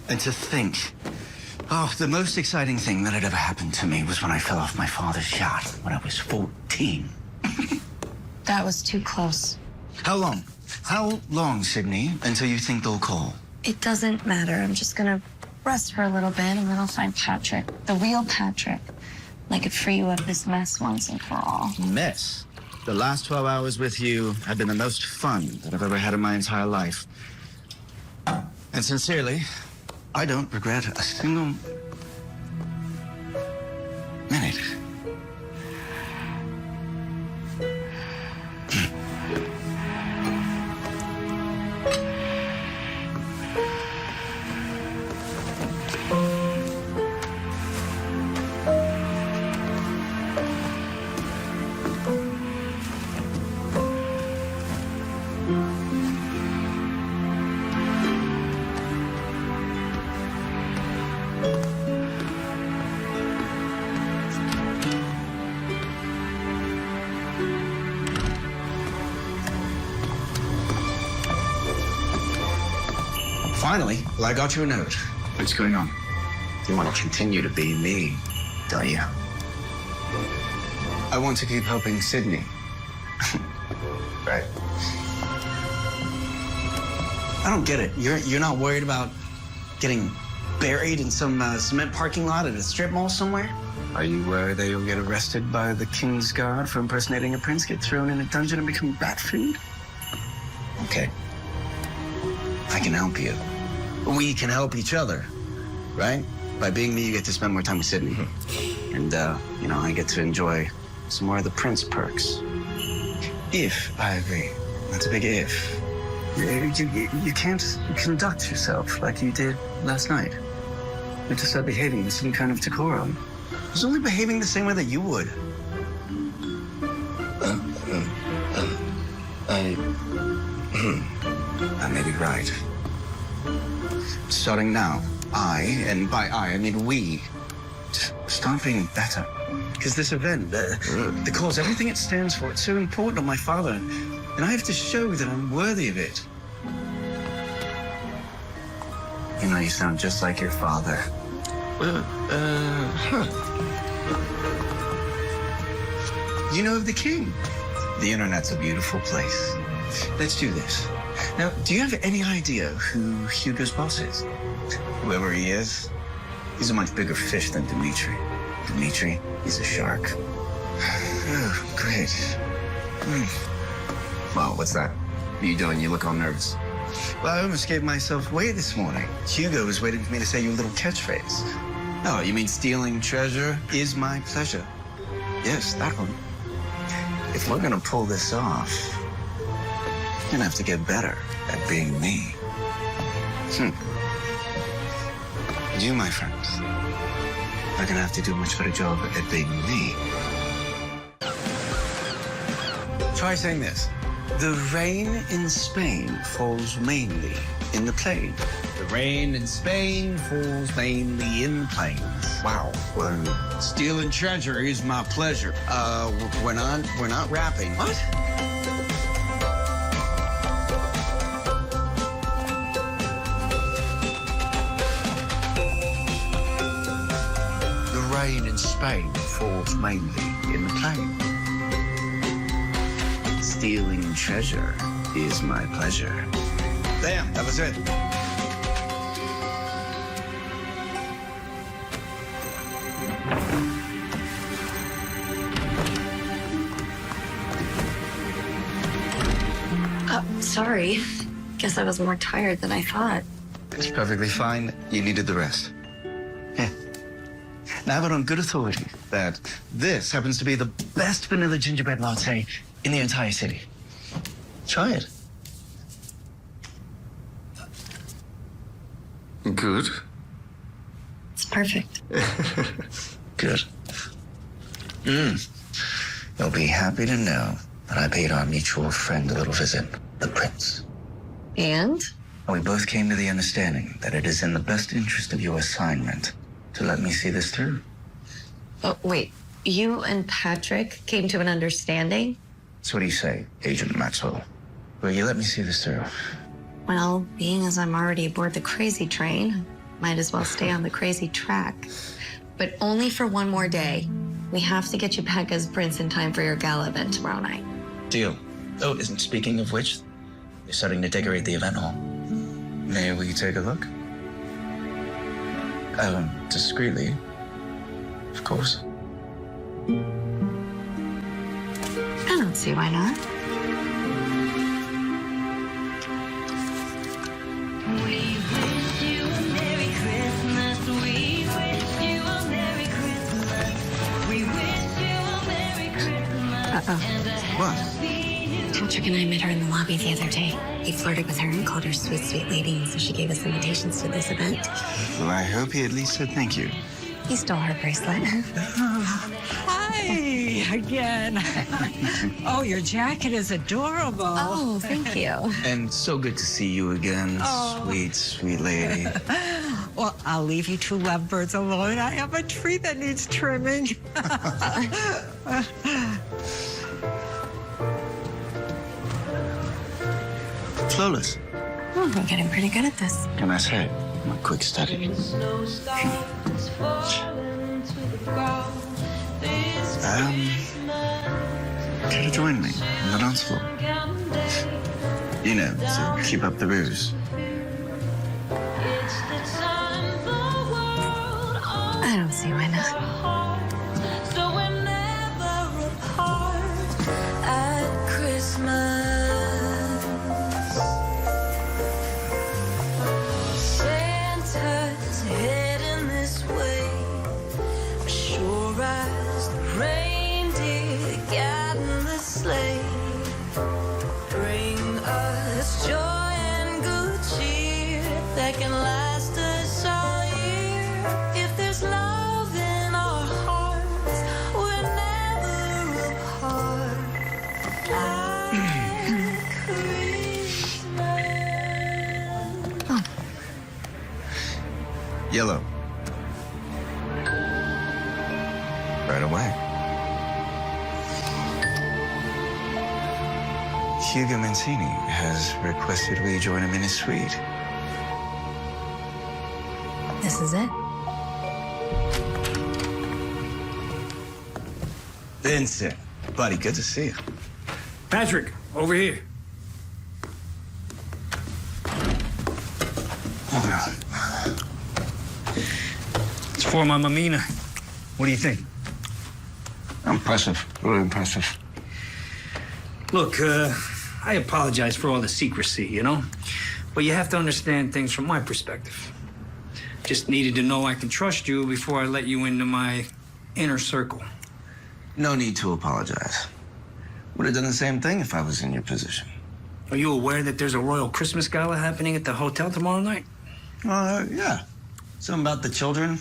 And to think, the most exciting thing that had ever happened to me was when I fell off my father's yacht when I was 14. That was too close. How long? How long, Sydney, until you think they'll call? It doesn't matter. I'm just gonna rest for a little bit and then I'll find Patrick. The real Patrick. I could free you of this mess once and for all. Mess. The last 12 hours with you have been the most fun that I've ever had in my entire life. And sincerely, I don't regret a single minute. finally, well, I got you a note. What's going on? You want to continue to be me, don't you? I want to keep helping Sydney. Right. I don't get it. You're not worried about getting buried in some cement parking lot at a strip mall somewhere? Are you worried that you'll get arrested by the King's Guard for impersonating a prince, get thrown in a dungeon, and become rat food? Okay. I can help you. We can help each other, right? By being me, you get to spend more time with Sydney. And, you know, I get to enjoy some more of the Prince perks. If I agree. That's a big if. You can't conduct yourself like you did last night. You have to start behaving with some kind of decorum. I was only behaving the same way that you would. I may be right. Starting now, and by I mean we, start being better. Because this event, the cause, everything it stands for, it's so important on my father. And I have to show that I'm worthy of it. You know, you sound just like your father. You know of the king. The internet's a beautiful place. Let's do this. Now, do you have any idea who Hugo's boss is? Whoever he is, he's a much bigger fish than Dimitri. Dimitri, he's a shark. Oh, great. Well, what's that? What are you doing? You look all nervous. Well, I almost gave myself away this morning. Hugo was waiting for me to say your little catchphrase. Oh, you mean stealing treasure is my pleasure? Yes, that one. If we're gonna pull this off, you're gonna have to get better at being me. You, my friends, are gonna have to do a much better job at being me. Try saying this. The rain in Spain falls mainly in the plain. The rain in Spain falls mainly in the plains. Wow. Well, stealing treasure is my pleasure. We're not rapping. What? The rain in Spain falls mainly in the plain. Stealing treasure is my pleasure. Damn, that was it. Sorry. Guess I was more tired than I thought. It's perfectly fine. You needed the rest. Yeah. Now, I have it on good authority that this happens to be the best vanilla gingerbread latte in the entire city. Try it. Good. It's perfect. Good. You'll be happy to know that I paid our mutual friend a little visit, the prince. And? We both came to the understanding that it is in the best interest of your assignment to let me see this through. Oh, wait. You and Patrick came to an understanding? So what do you say, Agent Maxwell? Will you let me see this through? Well, being as I'm already aboard the crazy train, might as well stay on the crazy track. But only for one more day. We have to get you back as prince in time for your gala event tomorrow night. Deal. Oh, isn't speaking of which, they're starting to decorate the event hall. May we take a look? Discreetly, of course. I don't see why not. We wish you a Merry Christmas. We wish you a Merry Christmas. We wish you a Merry Christmas. What? Patrick and I met her in the lobby the other day. He flirted with her and called her sweet, sweet lady, and so she gave us invitations to this event. Well, I hope he at least said thank you. He stole her bracelet. Hi again. Oh, your jacket is adorable. Oh, thank you. And so good to see you again, sweet, sweet lady. Well, I'll leave you two lovebirds alone. I have a tree that needs trimming. Flawless. Oh, we're getting pretty good at this. Can I say, I'm a quick study. Care to join me on the dance floor? You know, to keep up the ruse. I don't see why not. So we're never apart at Christmas. Yellow. Right away. Hugo Mancini has requested we join him in his suite. This is it? Vincent, buddy, good to see you. Patrick, over here. It's for my mamina. What do you think? Impressive, really impressive. Look, I apologize for all the secrecy, you know? But you have to understand things from my perspective. Just needed to know I can trust you before I let you into my inner circle. No need to apologize. Would have done the same thing if I was in your position. Are you aware that there's a royal Christmas gala happening at the hotel tomorrow night? Yeah. Something about the children.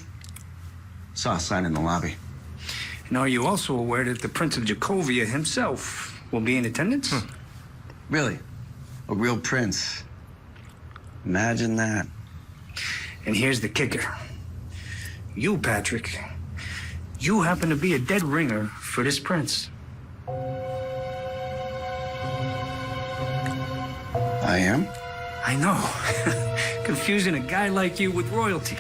Saw a sign in the lobby. And are you also aware that the Prince of Jacovia himself will be in attendance? Really? A real prince. Imagine that. And here's the kicker. You, Patrick, you happen to be a dead ringer for this prince. I am? I know. Confusing a guy like you with royalty.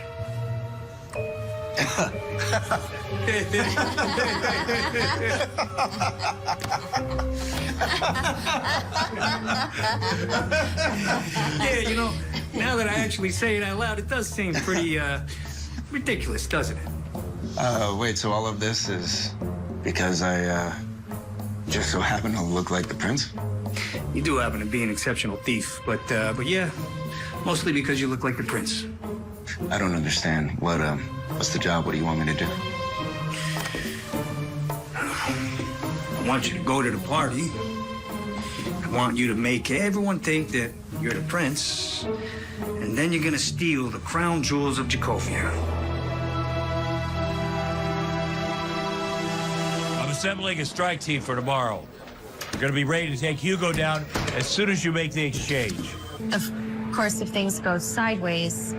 Yeah, you know, now that I actually say it out loud, it does seem pretty, ridiculous, doesn't it? Wait, so all of this is because I, just so happen to look like the prince? You do happen to be an exceptional thief, but yeah, mostly because you look like the prince. I don't understand. What's the job? What do you want me to do? I want you to go to the party. I want you to make everyone think that you're the prince, and then you're gonna steal the crown jewels of Jacovia. I'm assembling a strike team for tomorrow. We're gonna be ready to take Hugo down as soon as you make the exchange. Of course, if things go sideways.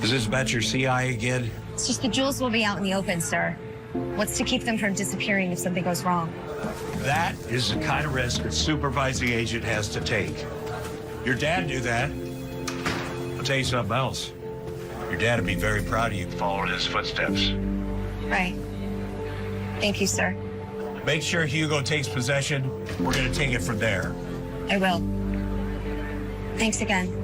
Is this about your CI again? It's just the jewels will be out in the open, sir. What's to keep them from disappearing if something goes wrong? That is the kind of risk a supervising agent has to take. Your dad knew that. I'll tell you something else. Your dad would be very proud of you following his footsteps. Right. Thank you, sir. Make sure Hugo takes possession. We're gonna take it from there. I will. Thanks again.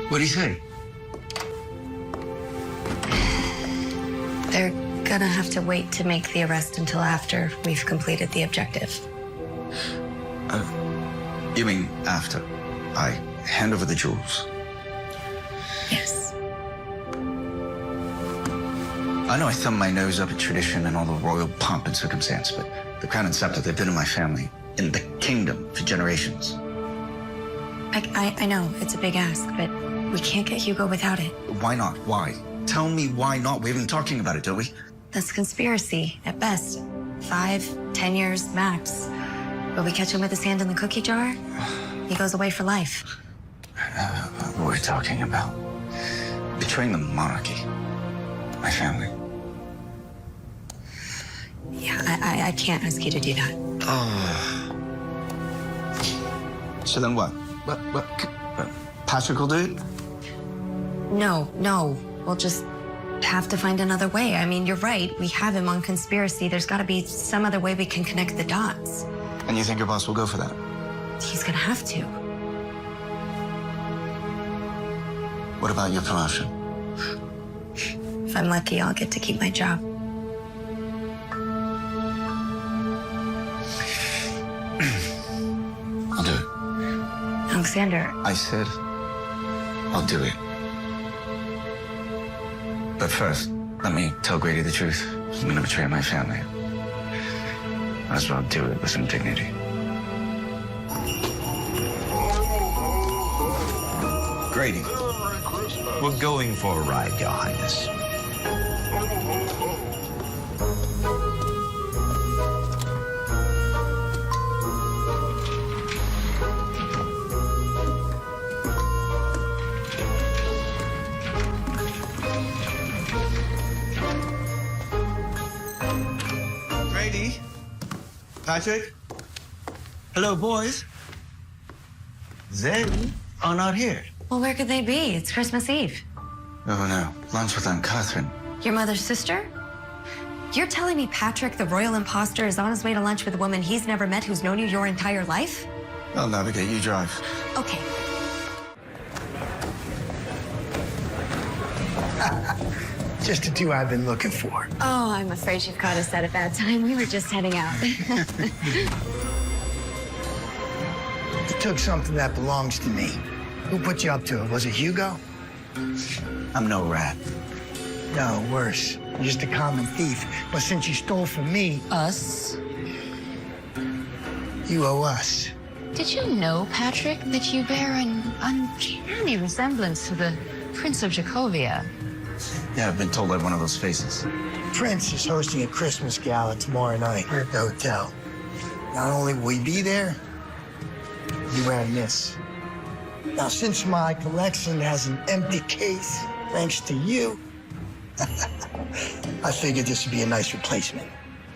What'd he say? They're gonna have to wait to make the arrest until after we've completed the objective. You mean after I hand over the jewels? Yes. I know I thumb my nose up at tradition and all the royal pomp and circumstance, but the crown and scepter, they've been in my family, in the kingdom, for generations. I know, it's a big ask, but we can't get Hugo without it. Why not? Why? Tell me why not. We've been talking about it, don't we? That's conspiracy, at best. 5, 10 years, max. But we catch him with his hand in the cookie jar, he goes away for life. We're talking about betraying the monarchy, my family. Yeah, I can't ask you to do that. So then what? What? Patrick will do it? No. We'll just have to find another way. I mean, you're right. We have him on conspiracy. There's got to be some other way we can connect the dots. And you think your boss will go for that? He's gonna have to. What about your promotion? If I'm lucky, I'll get to keep my job. I'll do it. Alexander. I said I'll do it. But first, let me tell Grady the truth. I'm gonna betray my family. Might as well do it with some dignity. Grady, we're going for a ride, Your Highness. Grady? Patrick? Hello, boys. They are not here. Well, where could they be? It's Christmas Eve. Oh, no. Lunch with Aunt Catherine. Your mother's sister? You're telling me Patrick, the royal imposter, is on his way to lunch with a woman he's never met who's known you your entire life? I'll navigate. You drive. Okay. Just the two I've been looking for. Oh, I'm afraid you've caught us at a bad time. We were just heading out. You took something that belongs to me. Who put you up to it? Was it Hugo? I'm no rat. No, worse. You're just a common thief. But since you stole from me... Us? You owe us. Did you know, Patrick, that you bear an uncanny resemblance to the Prince of Jacovia? Yeah, I've been told I have one of those faces. Prince is hosting a Christmas gala tomorrow night at the hotel. Not only will he be there, he'll be wearing this. Now, since my collection has an empty case, thanks to you, I figured this would be a nice replacement.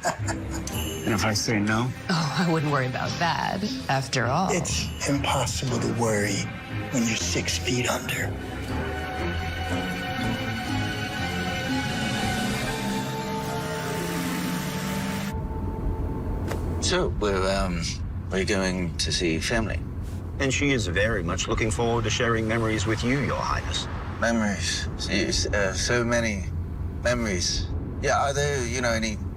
And if I say no? Oh, I wouldn't worry about that, after all. It's impossible to worry when you're 6 feet under. So, we're going to see family. And she is very much looking forward to sharing memories with you, Your Highness. Memories. So many memories. Yeah, are there,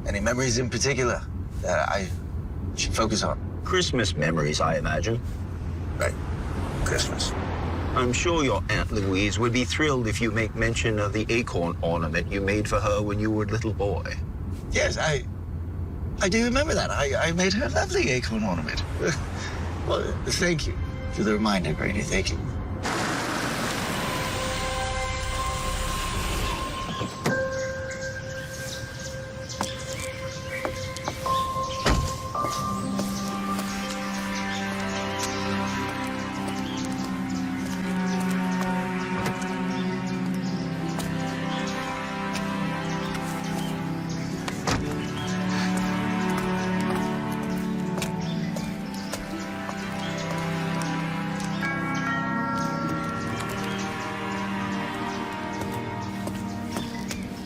any memories in particular that I should focus on? Christmas memories, I imagine. Right. Christmas. I'm sure your Aunt Louise would be thrilled if you make mention of the acorn ornament you made for her when you were a little boy. Yes, I do remember that. I made her a lovely acorn ornament. Well, thank you for the reminder, Grady. Thank you.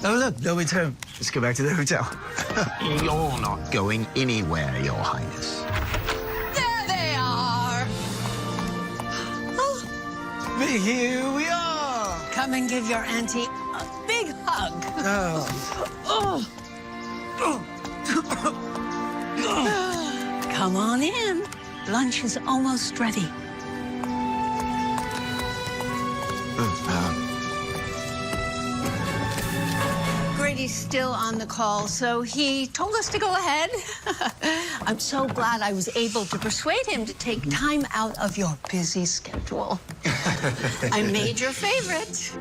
Oh, look, nobody's home. Let's go back to the hotel. You're not going anywhere, Your Highness. There they are. Here we are. Come and give your auntie a big hug. Come on in. Lunch is almost ready. Grady's still on the call, so he told us to go ahead. I'm so glad I was able to persuade him to take time out of your busy schedule. I made your favorite.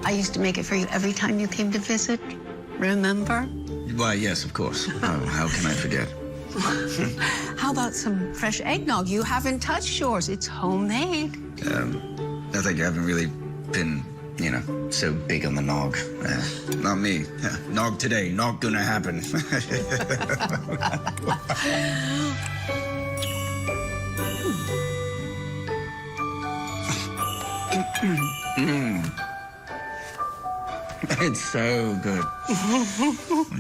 I used to make it for you every time you came to visit. Remember? Why, yes, of course. Oh, how can I forget? How about some fresh eggnog? You haven't touched yours. It's homemade. I think I haven't really been, so big on the nog. Not me. Nog today, not gonna happen. It's so good.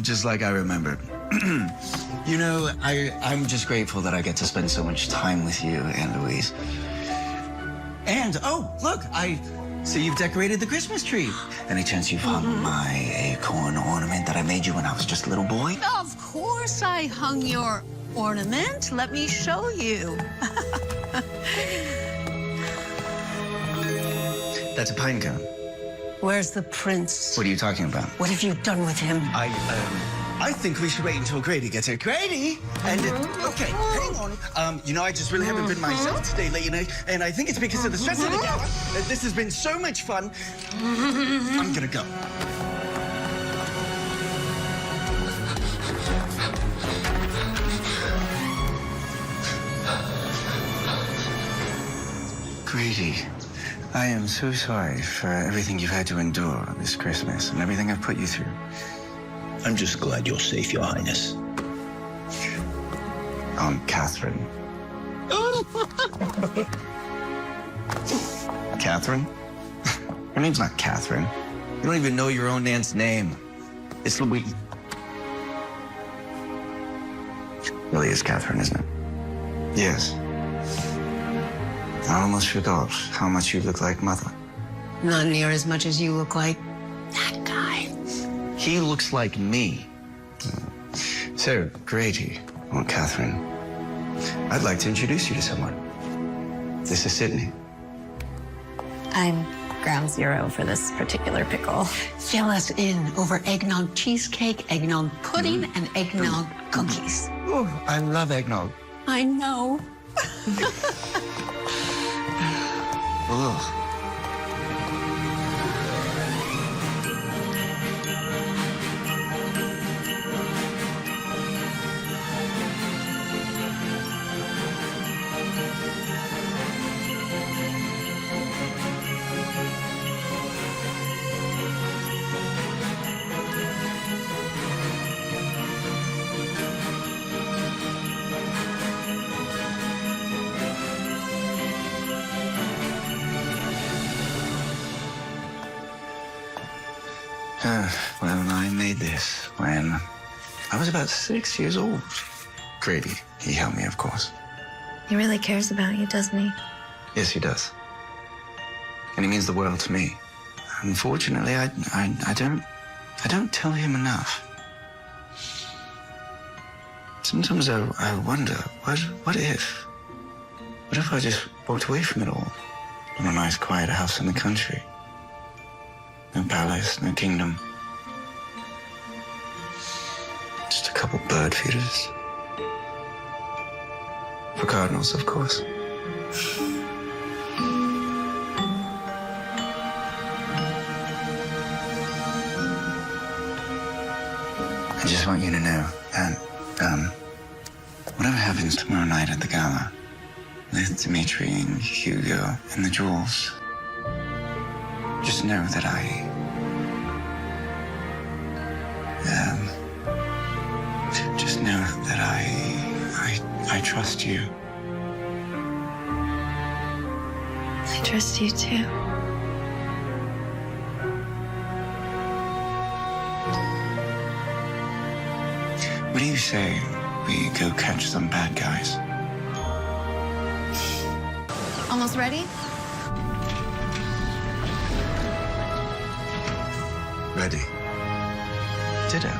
Just like I remembered. I'm just grateful that I get to spend so much time with you, Aunt Louise. And, oh, look, I see you've decorated the Christmas tree. Any chance you've hung my acorn ornament that I made you when I was just a little boy? Of course I hung your ornament. Let me show you. That's a pine cone. Where's the prince? What are you talking about? What have you done with him? I think we should wait until Grady gets here. Grady! And, okay, hang on. I just really haven't been myself today lately, and I think it's because of the stress of the gala. This has been so much fun. I'm gonna go. Grady, I am so sorry for everything you've had to endure this Christmas and everything I've put you through. I'm just glad you're safe, Your Highness. Aunt Catherine. Catherine? Her name's not Catherine. You don't even know your own aunt's name. It's Louise. Really is Catherine, isn't it? Yes. I almost forgot how much you look like Mother. Not near as much as you look like that guy. He looks like me. So, Grady, Aunt Catherine, I'd like to introduce you to someone. This is Sydney. I'm ground zero for this particular pickle. Fill us in over eggnog cheesecake, eggnog pudding, and eggnog cookies. Oh, I love eggnog. I know. Ugh. Well, I made this when I was about 6 years old. Grady, he helped me, of course. He really cares about you, doesn't he? Yes, he does. And he means the world to me. Unfortunately, I don't tell him enough. Sometimes I wonder, what if I just walked away from it all? In a nice, quiet house in the country. No palace, no kingdom. Just a couple bird feeders. For cardinals, of course. I just want you to know that, whatever happens tomorrow night at the gala, with Dimitri and Hugo and the jewels, just know that just know that I trust you. I trust you too. What do you say we go catch some bad guys? Almost ready? Ready. Ditto.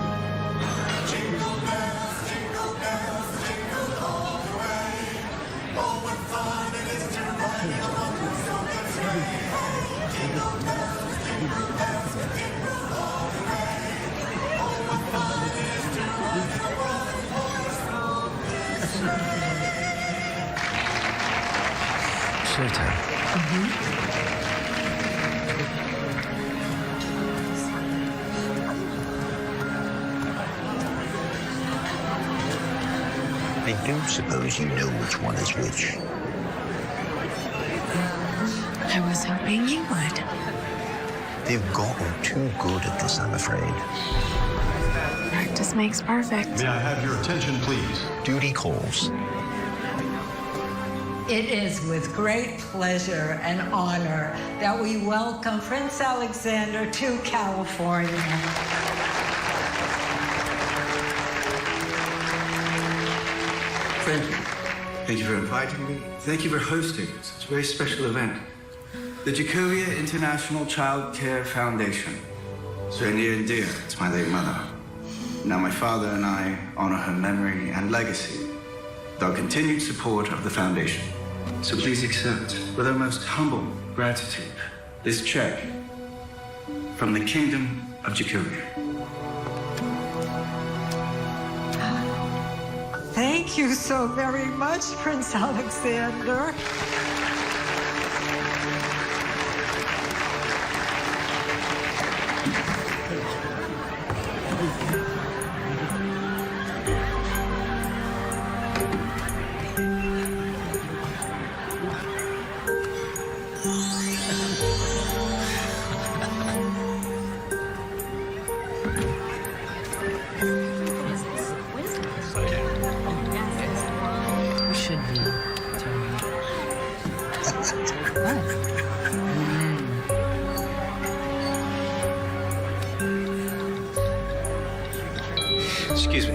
Showtime. I do suppose you know which one is which. I was hoping you would. They've gotten too good at this, I'm afraid. Practice makes perfect. May I have your attention, please? Duty calls. It is with great pleasure and honor that we welcome Prince Alexander to California. Thank you. Thank you for inviting me. Thank you for hosting this. It's a very special event. The Jacovia International Child Care Foundation. It's very near and dear to my late mother. Now my father and I honor her memory and legacy with our continued support of the foundation. So please accept, with our most humble gratitude, this check from the Kingdom of Jacovia. Thank you so very much, Prince Alexander. Excuse me.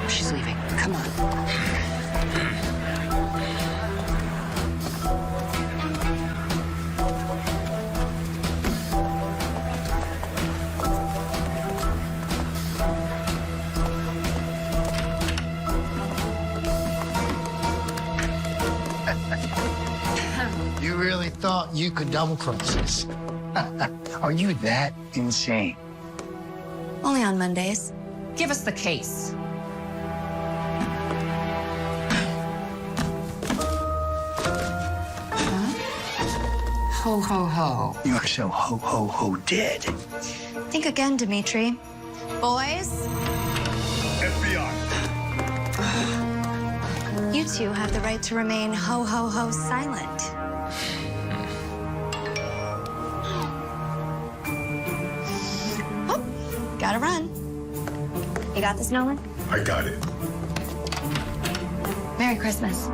She's leaving. Come on. You really thought you could double cross us? Are you that insane? Only on Mondays. Give us the case. Ho, ho, ho. You're so ho dead. Think again, Dimitri. Boys, FBI. you two have the right to remain ho silent. Oh, gotta run. You got this, Nolan? I got it. Merry Christmas.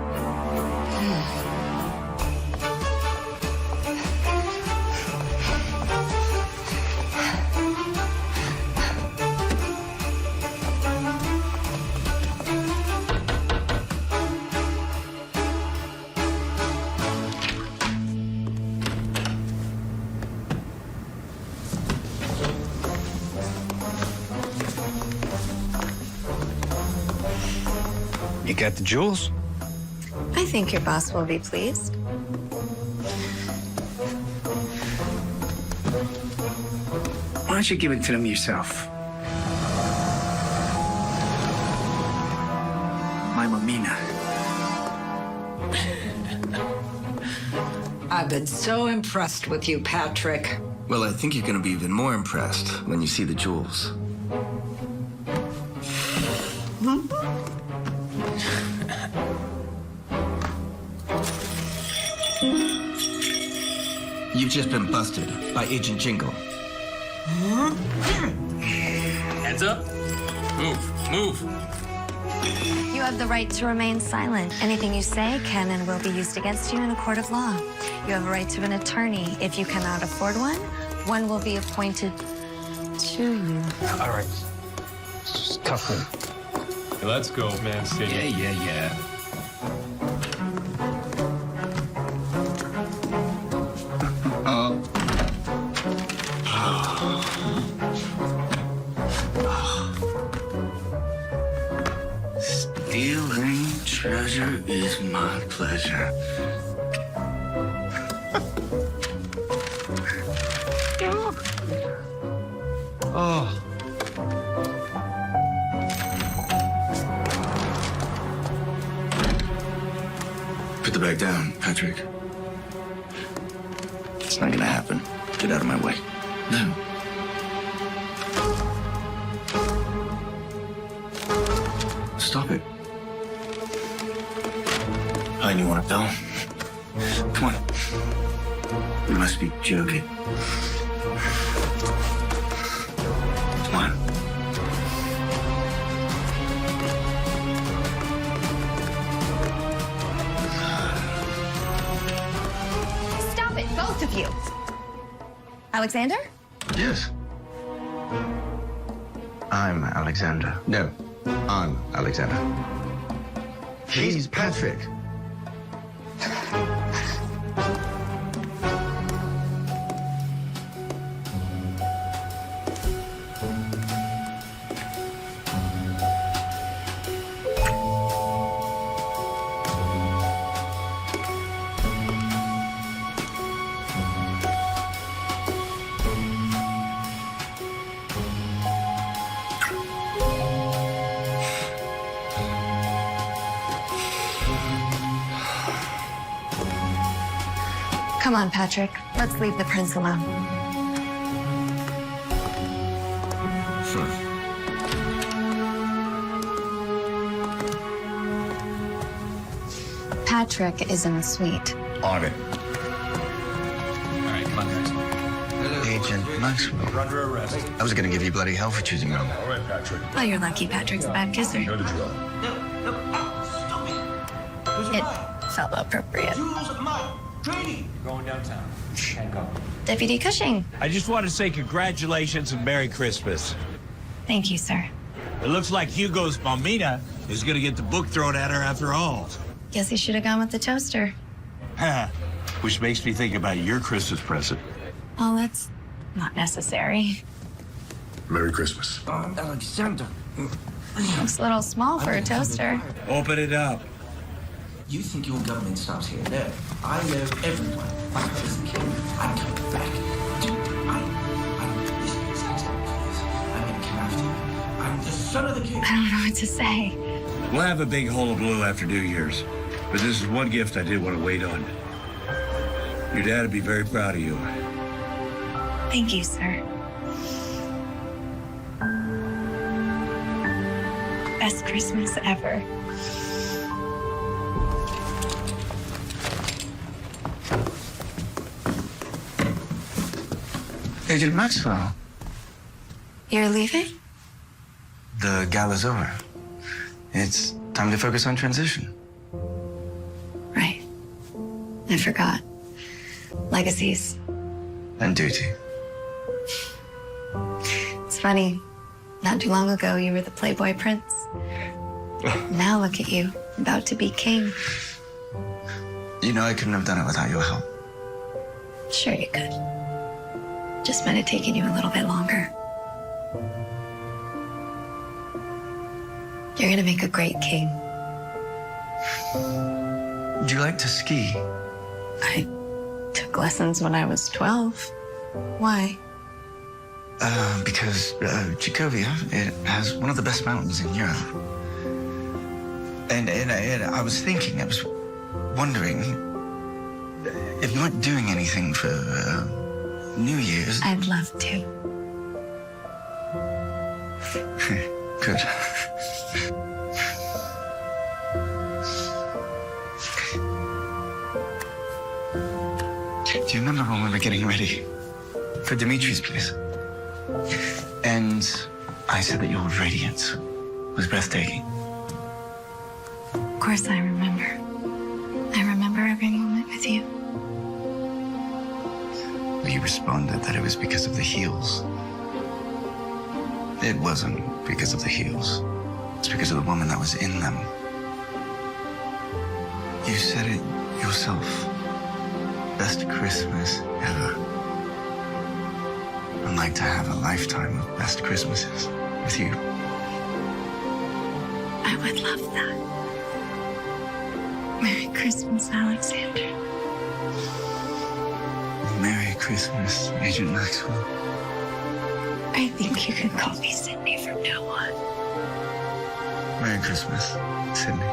You got the jewels? I think your boss will be pleased. Why don't you give it to them yourself? My Mamina. I've been so impressed with you, Patrick. Well, I think you're going to be even more impressed when you see the jewels. You've just been busted by Agent Jingle. Hands up. Move. You have the right to remain silent. Anything you say can and will be used against you in a court of law. You have a right to an attorney. If you cannot afford one will be appointed to you. All right. Just cuff him. Hey, let's go, man. Yeah. Stealing treasure is my pleasure. Oh. Put the bag down, Patrick. It's not gonna happen. Get out of my way. No. Stop it. I you want to go? Come on. You must be joking. Come on. Stop it, both of you. Alexander? Yes. I'm Alexander. No, I'm Alexander. He's Patrick. Come on, Patrick. Let's leave the prince alone. Patrick is in the suite. On it. All right, come on, guys. Agent Maxwell. You're under arrest. I was gonna give you bloody hell for choosing wrong. All right, Patrick. Well, you're lucky Patrick's a bad kisser. You know the drill. It felt appropriate. Going downtown. Can't go. Deputy Cushing. I just want to say congratulations and Merry Christmas. Thank you, sir. It looks like Hugo's Mamina is going to get the book thrown at her after all. Guess he should have gone with the toaster. Which makes me think about your Christmas present. Well, that's not necessary. Merry Christmas. Alexander. Looks a little small for a toaster. Open it up. You think your government stops here? No. I know everyone. My brother's the king. I'm coming back. I'm gonna come after you. I'm the son of the king. I don't know what to say. We'll have a big hullabaloo after New Year's. But this is one gift I did want to wait on. Your dad would be very proud of you. Thank you, sir. Best Christmas ever. Agent Maxwell. You're leaving? The gala's over. It's time to focus on transition. Right. I forgot. Legacies. And duty. It's funny. Not too long ago, you were the Playboy Prince. Now look at you, about to be king. You know I couldn't have done it without your help. Sure you could. Just might have taken you a little bit longer. You're gonna make a great king. Would you like to ski? I took lessons when I was 12. Why? Because Chicovia, it has one of the best mountains in Europe. And I was thinking, I was wondering if you weren't doing anything for New Year's. I'd love to. Good. Do you remember when we were getting ready for Dimitri's place? And I said that your radiance was breathtaking. Of course I remember. I remember every moment with you. You responded that it was because of the heels. It wasn't because of the heels. It's because of the woman that was in them. You said it yourself. Best Christmas ever. I'd like to have a lifetime of best Christmases with you. I would love that. Merry Christmas, Alexander. Merry Christmas, Agent Maxwell. I think you can call me Sydney from now on. Merry Christmas, Sydney.